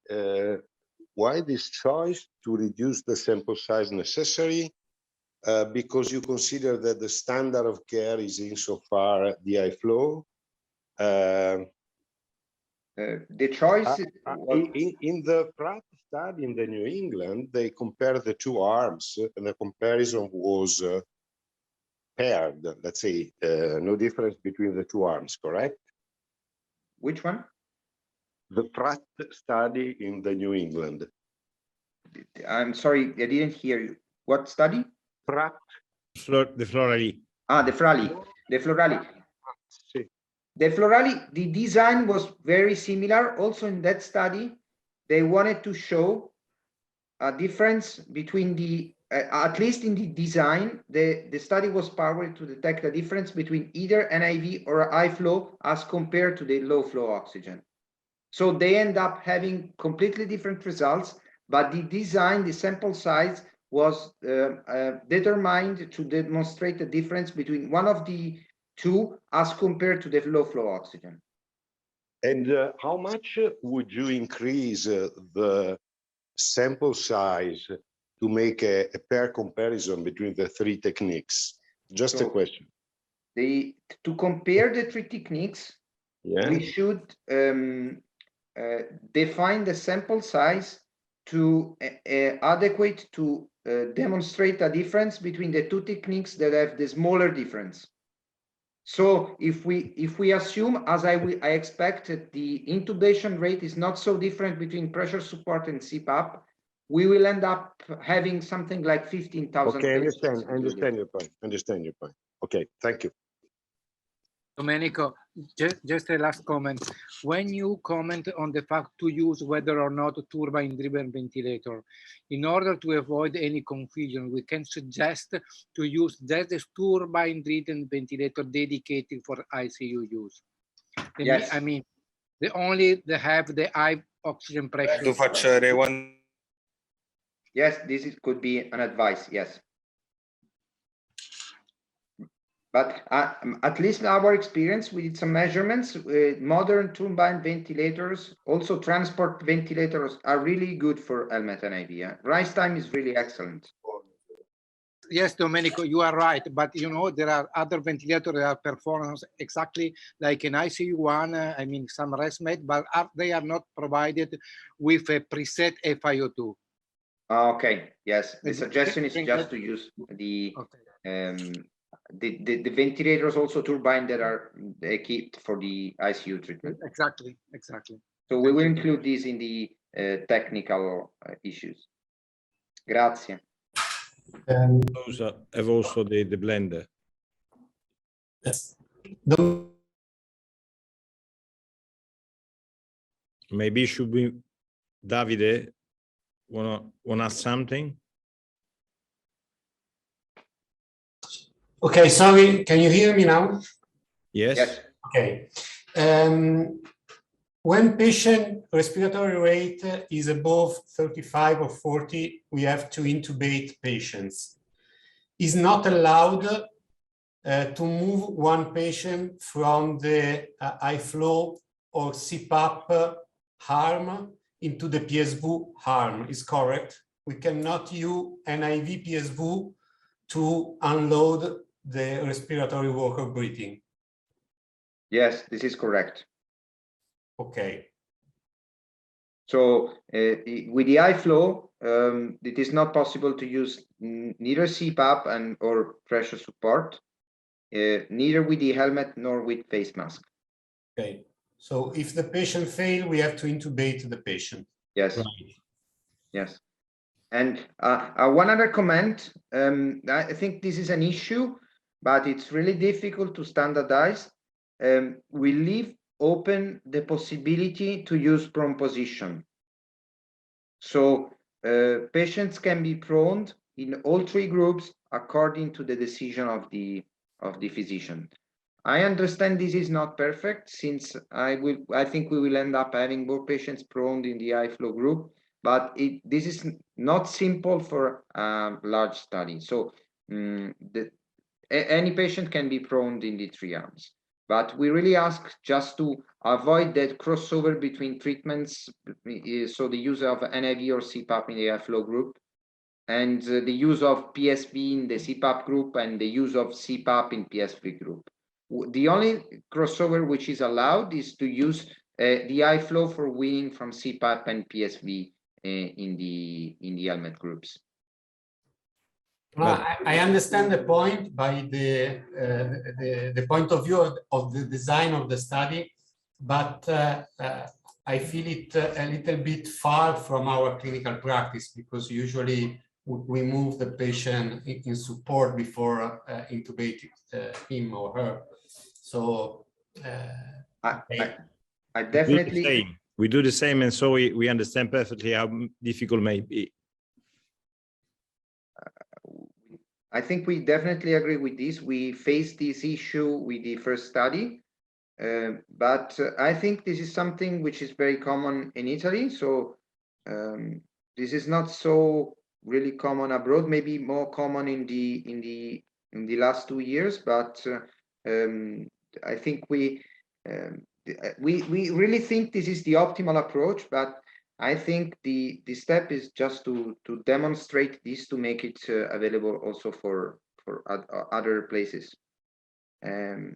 Speaker 6: why this choice to reduce the sample size necessary, because you consider that the standard of care is insofar the high flow.
Speaker 3: The choice
Speaker 6: in the Pratt study in the New England, they compared the 2 arms, and the comparison was paired. Let's say no difference between the 2 arms, correct?
Speaker 3: Which one?
Speaker 6: The Pratt study in the New England.
Speaker 3: I'm sorry, I didn't hear you. What study?
Speaker 6: Pratt.
Speaker 1: The Florali.
Speaker 3: Ah, the Florali. The Florali.
Speaker 6: Sí.
Speaker 3: The Florali, the design was very similar. Also in that study, they wanted to show a difference between the at least in the design, the study was powered to detect a difference between either NIV or high flow as compared to the low flow oxygen. So they end up having completely different results, but the design, the sample size was determined to demonstrate the difference between one of the two as compared to the low flow oxygen.
Speaker 6: And how much would you increase the sample size to make a pair comparison between the three techniques? Just a question.
Speaker 3: To compare the three techniques, we should define the sample size to adequate to demonstrate a difference between the two techniques that have the smaller difference. So if we assume, as I expect, the intubation rate is not so different between pressure support and CPAP, we will end up having something like 15,000.
Speaker 6: Okay, understand your point. Okay, thank you.
Speaker 4: Domenico, just a last comment. When you comment on the fact to use whether or not turbine-driven ventilator, in order to avoid any confusion, we can suggest to use just a turbine-driven ventilator dedicated for ICU use.
Speaker 3: Yes.
Speaker 4: I mean, they have the high oxygen pressure.
Speaker 3: Yes, could be an advice, yes. But at least in our experience, we did some measurements. Modern turbine ventilators, also transport ventilators, are really good for helmet and IV. Rise time is really excellent.
Speaker 4: Yes, Domenico, you are right. But you know, there are other ventilators that are performance exactly like an ICU one. I mean, some ResMed, but they are not provided with a preset FiO2.
Speaker 3: Okay. Yes, the suggestion is just to use the ventilators, also turbine, that are equipped for the ICU treatment.
Speaker 4: Exactly.
Speaker 3: So we will include these in the technical issues. Grazie.
Speaker 1: Those have also the blender.
Speaker 7: Yes.
Speaker 1: Maybe should we, Davide, wanna ask something?
Speaker 7: Okay, sorry, can you hear me now?
Speaker 1: Yes.
Speaker 3: Yes.
Speaker 7: Okay. When patient respiratory rate is above 35 or 40, we have to intubate patients. It's not allowed to move one patient from the high flow or CPAP arm into the PSV arm, is correct? We cannot use NIV PSV to unload the respiratory worker breathing.
Speaker 3: Yes, this is correct.
Speaker 7: Okay.
Speaker 3: So with the high flow, it is not possible to use neither CPAP or pressure support, neither with the helmet nor with face mask.
Speaker 7: Okay. So if the patient fails, we have to intubate the patient.
Speaker 3: Yes.
Speaker 1: Right.
Speaker 3: Yes. And one other comment, I think this is an issue, but it's really difficult to standardize. We leave open the possibility to use prone position. So patients can be prone in all three groups according to the decision of the physician. I understand this is not perfect, since I think we will end up having more patients prone in the high flow group, but this is not simple for a large study. So any patient can be prone in the three arms, but we really ask just to avoid that crossover between treatments. So the use of NIV or CPAP in the high flow group, and the use of PSV in the CPAP group, and the use of CPAP in PSV group. The only crossover which is allowed is to use the high flow for weaning from CPAP and PSV in the helmet groups.
Speaker 7: I understand the point by the point of view of the design of the study, but I feel it a little bit far from our clinical practice, because usually we move the patient in support before intubating him or her. So
Speaker 3: I definitely
Speaker 1: we do the same, and so we understand perfectly how difficult it may be.
Speaker 3: I think we definitely agree with this. We faced this issue with the first study, but I think this is something which is very common in Italy. So this is not so really common abroad. Maybe more common in the last 2 years. But I think we really think this is the optimal approach. But I think the step is just to demonstrate this, to make it available also for other places. I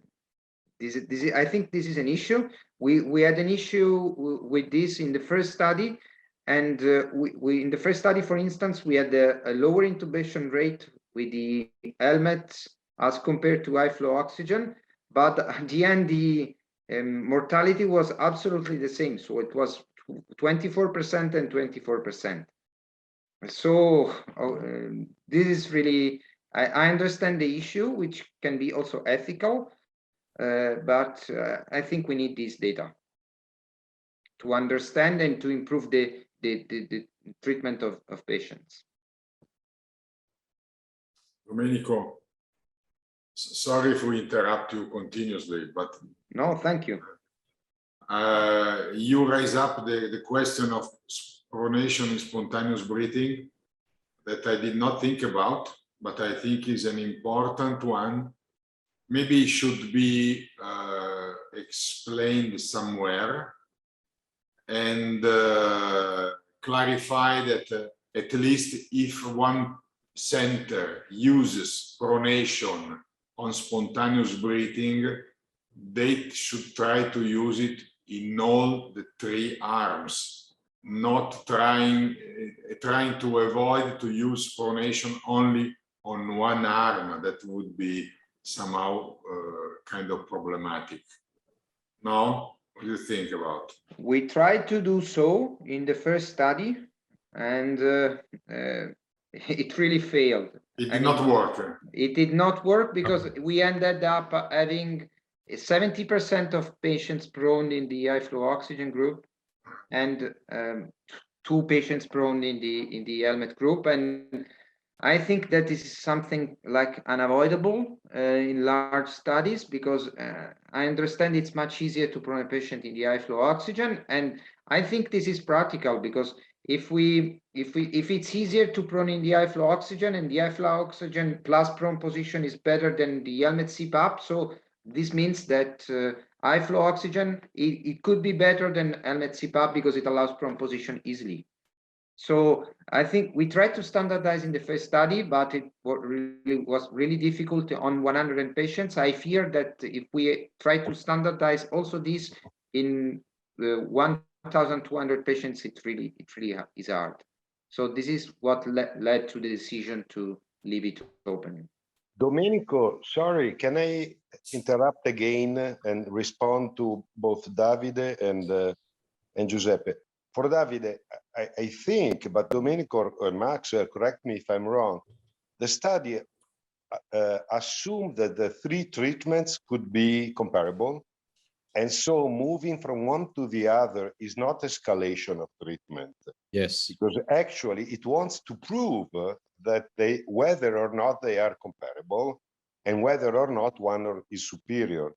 Speaker 3: think this is an issue. We had an issue with this in the first study, and we in the first study, for instance, we had a lower intubation rate with the helmets as compared to high flow oxygen, but at the end the mortality was absolutely the same. So it was 24% and 24%. So this is really, I understand the issue, which can be also ethical, but I think we need this data to understand and to improve the treatment of patients.
Speaker 5: Domenico, sorry if we interrupt you continuously, but
Speaker 3: no, thank you.
Speaker 5: You raise up the question of pronation in spontaneous breathing that I did not think about, but I think is an important one. Maybe it should be explained somewhere and clarify that at least if one center uses pronation on spontaneous breathing, they should try to use it in all the 3 arms, not trying to avoid to use pronation only on one arm. That would be somehow kind of problematic. No? What do you think about?
Speaker 3: We tried to do so in the first study, and it really failed.
Speaker 5: It did not work.
Speaker 3: It did not work because we ended up having 70% of patients prone in the high flow oxygen group, and 2 patients prone in the helmet group. And I think that this is something like unavoidable in large studies, because I understand it's much easier to prone a patient in the high flow oxygen, and I think this is practical, because if it's easier to prone in the high flow oxygen, and the high flow oxygen plus prone position is better than the helmet CPAP, so this means that high flow oxygen it could be better than helmet CPAP because it allows prone position easily. So I think we tried to standardize in the first study, but it was really difficult on 100 patients. I fear that if we try to standardize also this in 1,200 patients, it really is hard. So this is what led to the decision to leave it open.
Speaker 6: Domenico, sorry, can I interrupt again and respond to both Davide and Giuseppe? For Davide, I think, but Domenico or Max, correct me if I'm wrong, the study assumed that the 3 treatments could be comparable. And so moving from one to the other is not escalation of treatment.
Speaker 1: Yes.
Speaker 6: Because actually it wants to prove that whether or not they are comparable and whether or not one is superior.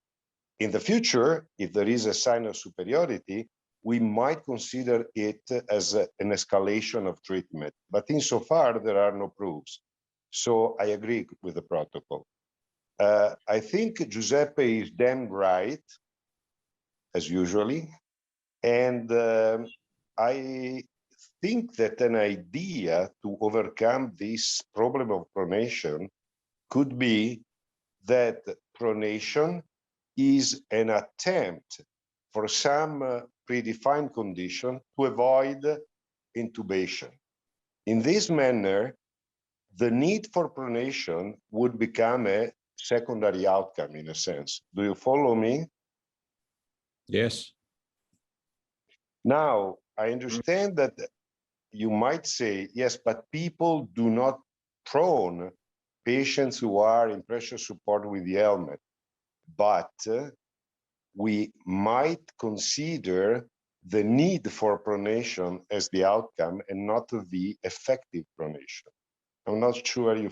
Speaker 6: In the future, if there is a sign of superiority, we might consider it as an escalation of treatment. But insofar, there are no proofs. So I agree with the protocol. I think Giuseppe is damn right, as usually. And I think that an idea to overcome this problem of pronation could be that pronation is an attempt for some predefined condition to avoid intubation. In this manner, the need for pronation would become a secondary outcome in a sense. Do you follow me?
Speaker 1: Yes.
Speaker 6: Now, I understand that you might say, yes, but people do not prone patients who are in pressure support with the helmet. But we might consider the need for pronation as the outcome and not the effective pronation. I'm not sure you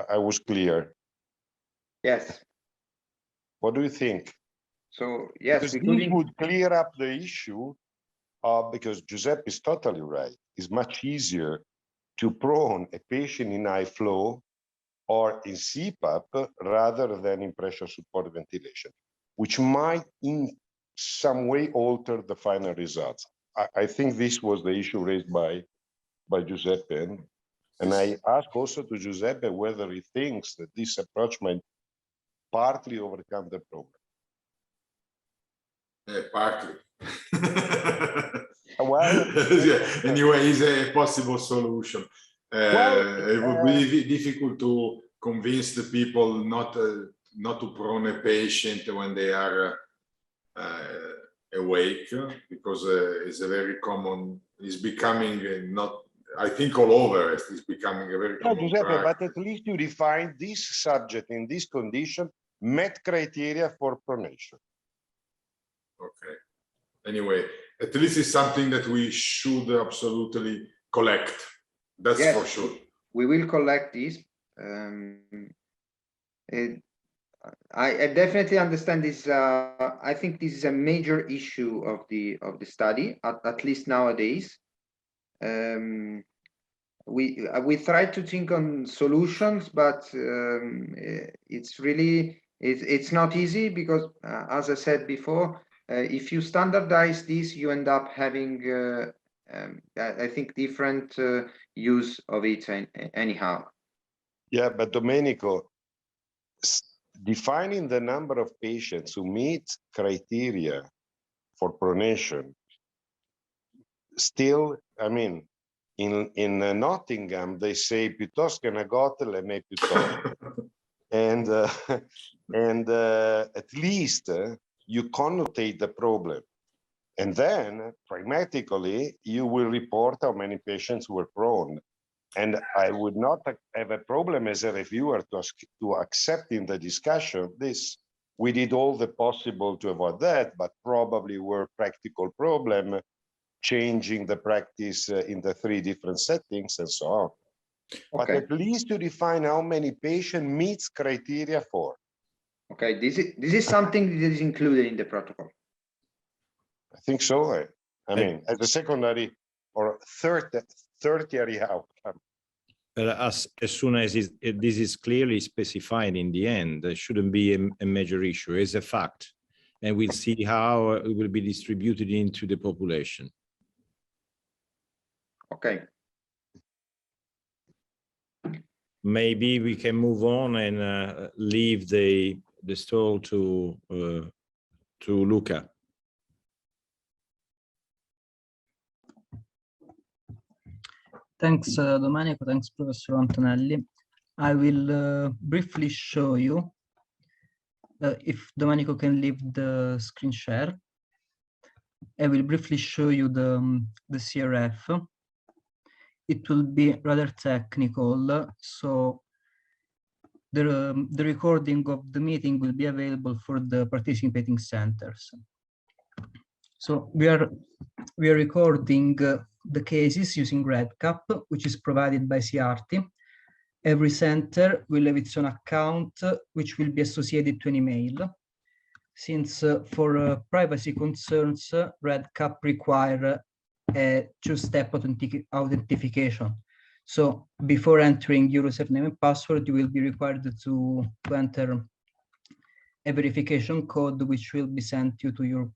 Speaker 6: I was clear.
Speaker 3: Yes.
Speaker 6: What do you think?
Speaker 3: So yes,
Speaker 6: Because
Speaker 3: we
Speaker 6: this
Speaker 3: could.
Speaker 6: would clear up the issue, because Giuseppe is totally right. It's much easier to prone a patient in high flow or in CPAP rather than in pressure support ventilation, which might in some way alter the final results. I think this was the issue raised by Giuseppe. And I asked also to Giuseppe whether he thinks that this approach might partly overcome the problem.
Speaker 5: Partly.
Speaker 6: Well,
Speaker 5: Yeah, anyway, it's a possible solution. It would be difficult to convince the people not to prone a patient when they are awake, because it's a very common. It's becoming not. I think all over it's becoming a very common
Speaker 6: Giuseppe,
Speaker 5: practice.
Speaker 6: but at least you define this subject in this condition met criteria for pronation.
Speaker 5: Okay. Anyway, at least it's something that we should absolutely collect. That's
Speaker 3: Yes,
Speaker 5: for sure.
Speaker 3: We will collect this. I definitely understand this. I think this is a major issue of the study, at least nowadays. We try to think on solutions, but it's not easy because, as I said before, if you standardize this, you end up having, I think, different use of it anyhow.
Speaker 6: Yeah, but Domenico, defining the number of patients who meet criteria for pronation, still, I mean, in Nottingham, they say piuttosto che una gotela me piuttosto. And at least you connotate the problem. And then, pragmatically, you will report how many patients were prone. And I would not have a problem as a reviewer to accept in the discussion this. We did all the possible to avoid that, but probably were practical problem, changing the practice in the 3 different settings and so on. Okay. But at least to define how many patient meets criteria for.
Speaker 3: Okay, this is something that is included in the protocol.
Speaker 6: I think so. I mean, as a secondary or tertiary outcome.
Speaker 1: As soon as this is clearly specified in the end, there shouldn't be a major issue. It's a fact. And we'll see how it will be distributed into the population.
Speaker 3: Okay.
Speaker 1: Maybe we can move on and leave the stall to Luca.
Speaker 8: Thanks, Domenico. Thanks, Professor Antonelli. I will briefly show you, if Domenico can leave the screen share, I will briefly show you the CRF. It will be rather technical, so the recording of the meeting will be available for the participating centers. So we are recording the cases using REDCap, which is provided by CRT. Every center will have its own account, which will be associated to an email. Since for privacy concerns, REDCap require a 2-step authentication. So before entering your username and password, you will be required to enter a verification code, which will be sent to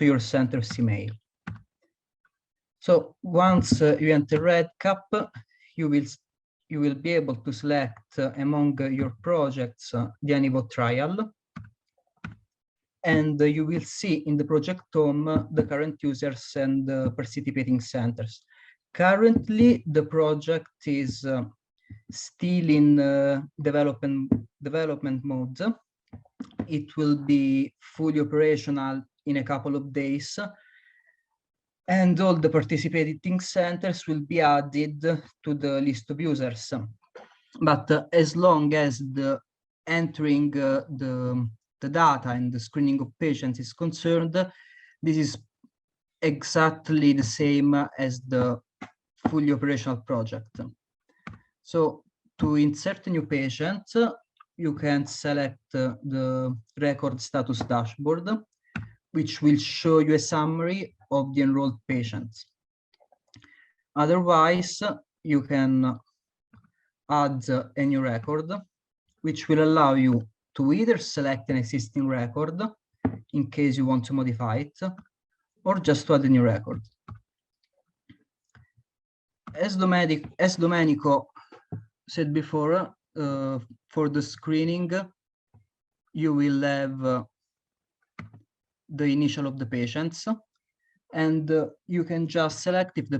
Speaker 8: your center's email. So once you enter REDCap, you will be able to select among your projects the HENIVOT trial, and you will see in the project home the current users and the participating centers. Currently, the project is still in development mode. It will be fully operational in a couple of days, and all the participating centers will be added to the list of users. But as long as the entering the data and the screening of patients is concerned, this is exactly the same as the fully operational project. So To insert a new patient, you can select the record status dashboard, which will show you a summary of the enrolled patients. Otherwise, you can add a new record, which will allow you to either select an existing record in case you want to modify it, or just to add a new record. As Domenico said before, for the screening, you will have the initial of the patients, and you can just select if the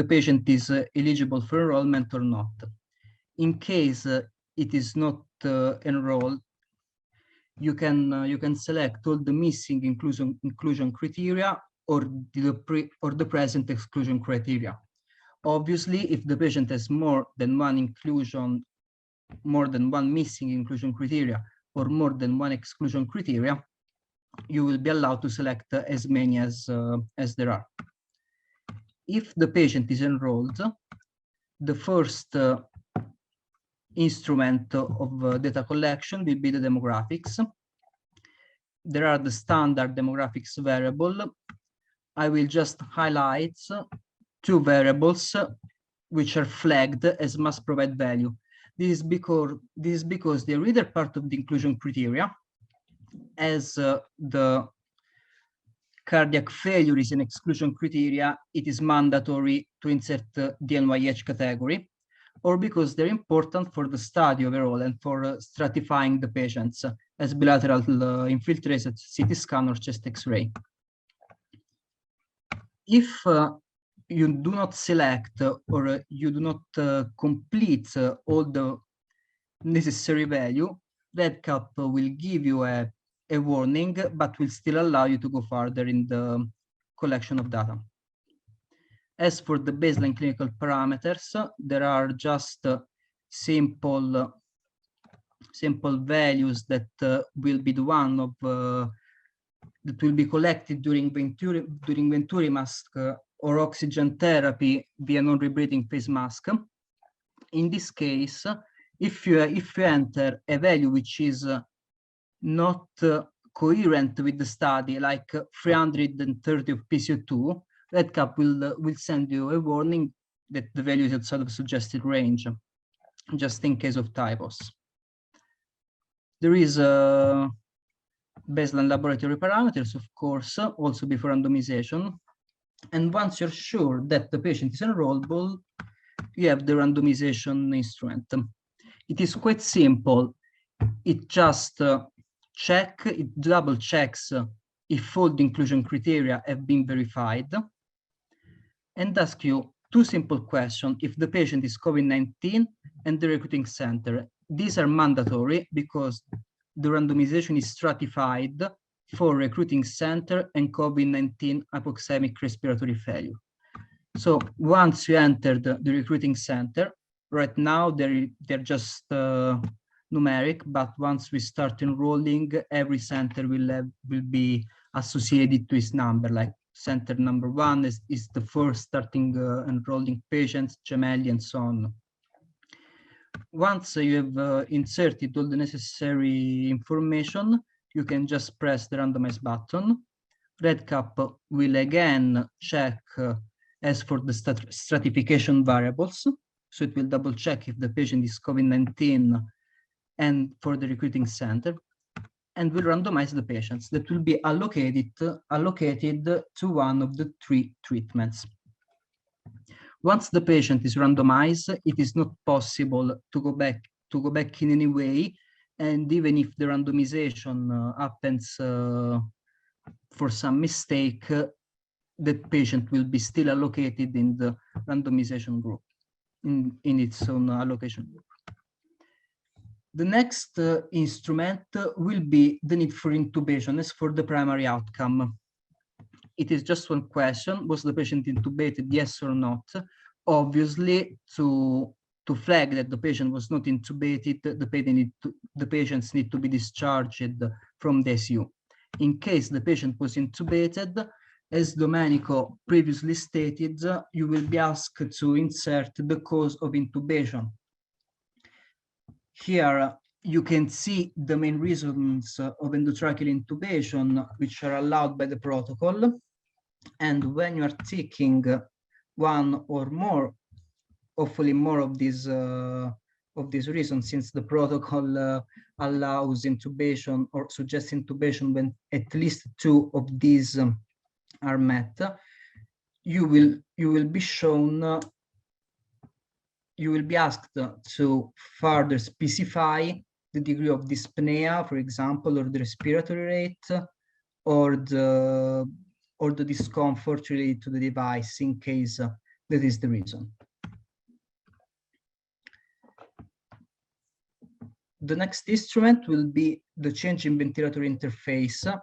Speaker 8: patient is eligible for enrollment or not. In case it is not enrolled, you can select all the missing inclusion criteria or the present exclusion criteria. Obviously, if the patient has more than one missing inclusion criteria or more than one exclusion criteria, you will be allowed to select as many as there are. If the patient is enrolled, the first instrument of data collection will be the demographics. There are the standard demographics variable. I will just highlight two variables which are flagged as must provide value. This is because they're either part of the inclusion criteria, as the cardiac failure is an exclusion criteria, it is mandatory to insert the NYH category, or because they're important for the study overall and for stratifying the patients as bilateral infiltrated CT scan or chest X-ray. If you do not select or you do not complete all the necessary value, REDCap will give you a warning, but will still allow you to go further in the collection of data. As for the baseline clinical parameters, there are just simple values that will be the one of that will be collected during Venturi mask or oxygen therapy via non-rebreathing phase mask. In this case, if you enter a value which is not coherent with the study, like 330 of PCO2, REDCap will send you a warning that the value is outside of suggested range, just in case of typos. There is baseline laboratory parameters, of course, also before randomization. And once you're sure that the patient is enrollable, you have the randomization instrument. It is quite simple. It just double checks if all the inclusion criteria have been verified, and ask you two simple questions. If the patient is COVID-19 and the recruiting center, these are mandatory because the randomization is stratified for recruiting center and COVID-19 hypoxemic respiratory failure. So once you enter the recruiting center, right now they're just numeric, but once we start enrolling, every center will be associated to its number, like center number 1 is the first starting enrolling patients, Gemelli, and so on. Once you have inserted all the necessary information, you can just press the randomize button. REDCap will again check as for the stratification variables. So it will double check if the patient is COVID-19 and for the recruiting center, and will randomize the patients that will be allocated to one of the 3 treatments. Once the patient is randomized, it is not possible to go back in any way, and even if the randomization happens for some mistake, that patient will be still allocated in the randomization group, in its own allocation group. The next instrument will be the need for intubation as for the primary outcome. It is just one question: was the patient intubated, yes or not? Obviously, to flag that the patient was not intubated, the patients need to be discharged from the ICU. In case the patient was intubated, as Domenico previously stated, you will be asked to insert the cause of intubation. here you can see the main reasons of endotracheal intubation, which are allowed by the protocol. And when you are taking one or more, hopefully more of these reasons, since the protocol allows intubation or suggests intubation when at least two of these are met, you will be shown, you will be asked to further specify the degree of dyspnea, for example, or the respiratory rate, or the discomfort related to the device, in case that is the reason. The next instrument will be the change in ventilatory interface.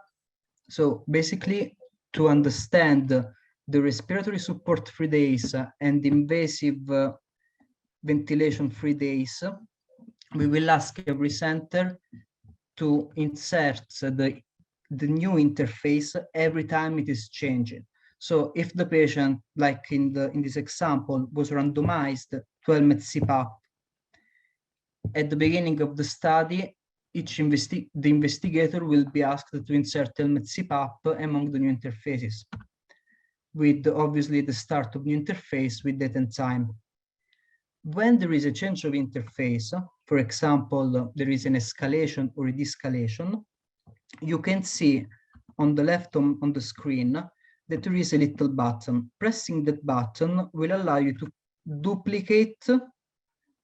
Speaker 8: So basically, to understand the respiratory support-free days and invasive ventilation-free days, we will ask every center to insert the new interface every time it is changing. So if the patient, like in this example, was randomized to helmet CPAP, at the beginning of the study, the investigator will be asked to insert helmet CPAP among the new interfaces, with obviously the start of new interface with date and time. When there is a change of interface, for example, there is an escalation or a de-escalation, you can see on the left on the screen that there is a little button. Pressing that button will allow you to duplicate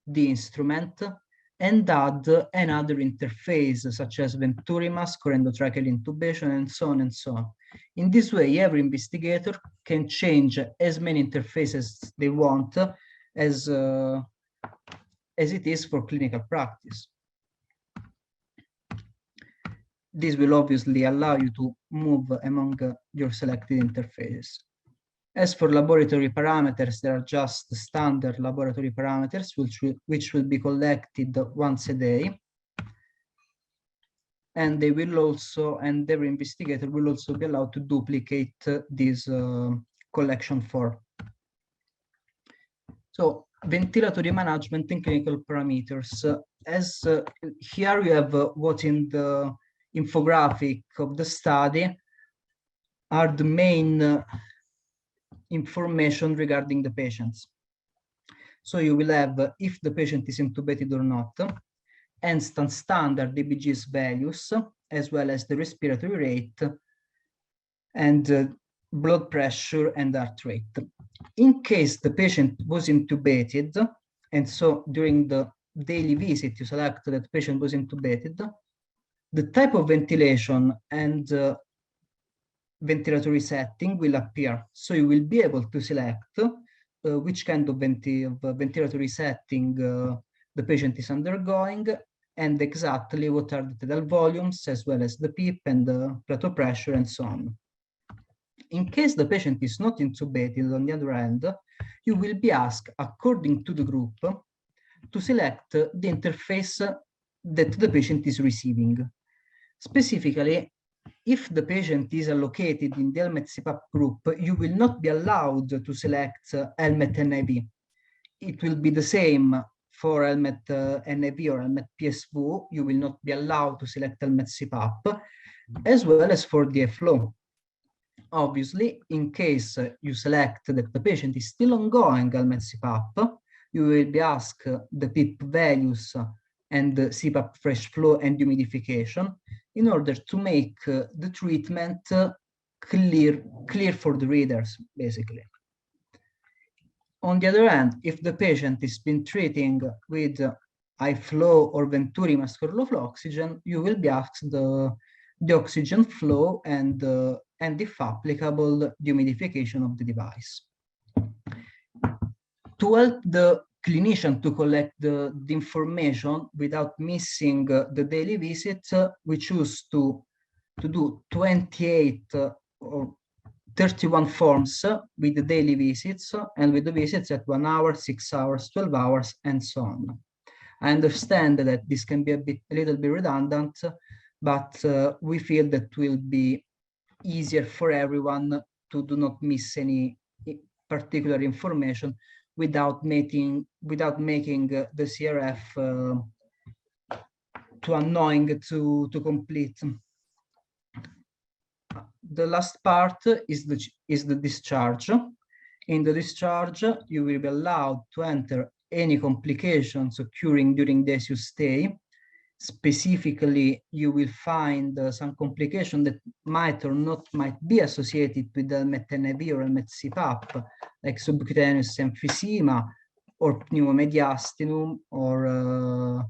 Speaker 8: the instrument and add another interface, such as Venturi mask or endotracheal intubation, and so on and so on. In this way, every investigator can change as many interfaces they want as it is for clinical practice. This will obviously allow you to move among your selected interfaces. As for laboratory parameters, there are just standard laboratory parameters, which will be collected once a day. And they will also, and every investigator will also be allowed to duplicate this collection form. So ventilatory management and clinical parameters. Here you have what in the infographic of the study are the main information regarding the patients. So you will have if the patient is intubated or not, and standard DBGS values, as well as the respiratory rate and blood pressure and heart rate. In case the patient was intubated, and so during the daily visit you select that the patient was intubated, the type of ventilation and ventilatory setting will appear. So you will be able to select which kind of ventilatory setting the patient is undergoing, and exactly what are the tidal volumes, as well as the PEEP and the plateau pressure, and so on. In case the patient is not intubated, on the other hand, you will be asked, according to the group, to select the interface that the patient is receiving. Specifically, if the patient is allocated in the helmet CPAP group, you will not be allowed to select helmet NIV. It will be the same for helmet NIV or helmet PSV. You will not be allowed to select helmet CPAP, as well as for the flow. Obviously, in case you select that the patient is still ongoing helmet CPAP, you will be asked the PEEP values and the CPAP fresh flow and humidification in order to make the treatment clear for the readers, basically. On the other hand, if the patient has been treating with high flow or Venturi mask or low flow oxygen, you will be asked the oxygen flow and if applicable, the humidification of the device. To help the clinician to collect the information without missing the daily visit, we choose to do 28 or 31 forms with the daily visits and with the visits at 1 hour, 6 hours, 12 hours, and so on. I understand that this can be a little bit redundant, but we feel that will be easier for everyone to do not miss any particular information without making the CRF annoying to complete. The last part is the discharge. In the discharge, you will be allowed to enter any complications occurring during the ICU stay. Specifically, you will find some complication that might or not might be associated with helmet NIV or helmet CPAP, like subcutaneous emphysema or pneumomediastinum or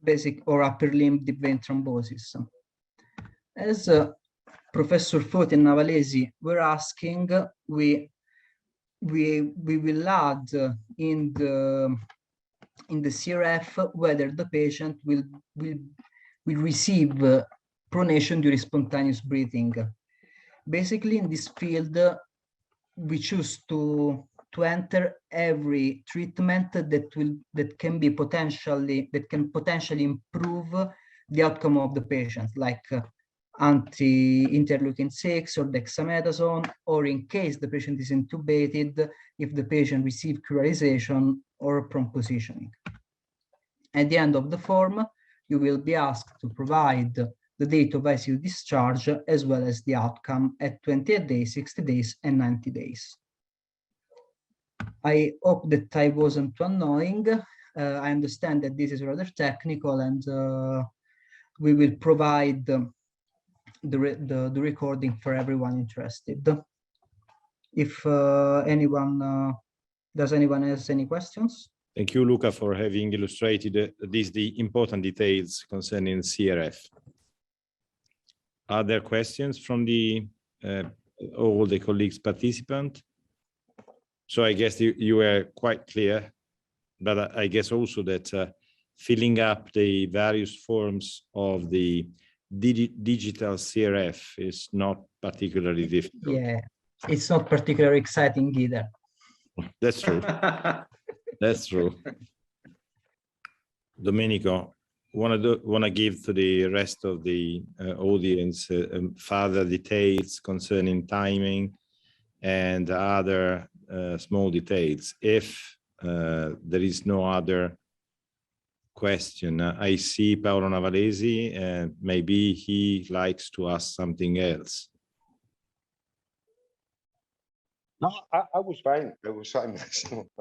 Speaker 8: basic or upper limb deep vein thrombosis. As Professor Foti and Navalesi were asking, we will add in the CRF whether the patient will receive pronation during spontaneous breathing. Basically, in this field, we choose to enter every treatment that can potentially improve the outcome of the patient, like anti-interleukin-6 or dexamethasone, or in case the patient is intubated, if the patient received cryorization or prompt positioning. At the end of the form, you will be asked to provide the date of ICU discharge as well as the outcome at 28 days, 60 days, and 90 days. I hope that I wasn't too annoying. I understand that this is rather technical, and we will provide the recording for everyone interested. If does anyone has any questions?
Speaker 1: Thank you, Luca, for having illustrated the important details concerning CRF. Are there questions from all the colleagues participants? So I guess you were quite clear, but I guess also that filling up the various forms of the digital CRF is not particularly difficult.
Speaker 8: Yeah, it's not particularly exciting either.
Speaker 1: That's true. That's true. Domenico, want to give to the rest of the audience further details concerning timing and other small details. If there is no other question, I see Paolo Navalesi, and maybe he likes to ask something else.
Speaker 6: No, I was fine. I was fine.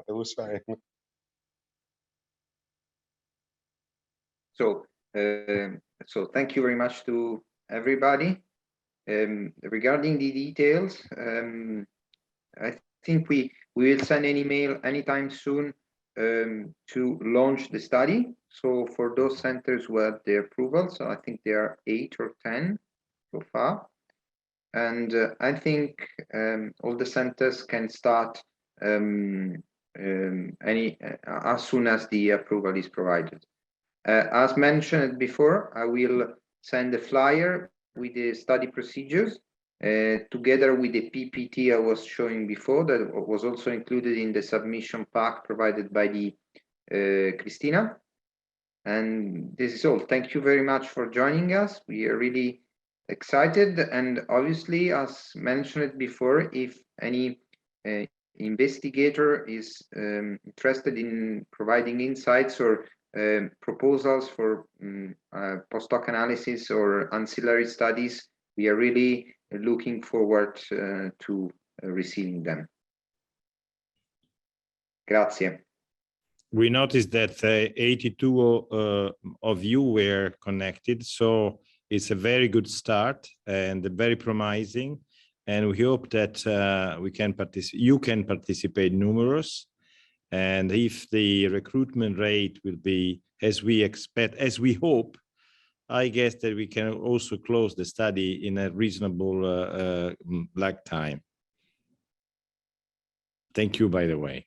Speaker 6: I was fine.
Speaker 3: So thank you very much to everybody. Regarding the details, I think we will send an email anytime soon to launch the study. So for those centers who have the approval, so I think there are 8 or 10 so far. And I think all the centers can start as soon as the approval is provided. As mentioned before, I will send a flyer with the study procedures together with the PPT I was showing before, that was also included in the submission pack provided by the Christina. And this is all. Thank you very much for joining us. We are really excited, and obviously, as mentioned before, if any investigator is interested in providing insights or proposals for post-hoc analysis or ancillary studies, we are really looking forward to receiving them. Grazie.
Speaker 1: We noticed that 82 of you were connected, so it's a very good start and very promising. And we hope that you can participate numerous. And if the recruitment rate will be as we expect, as we hope, I guess that we can also close the study in a reasonable lag time. Thank you, by the way.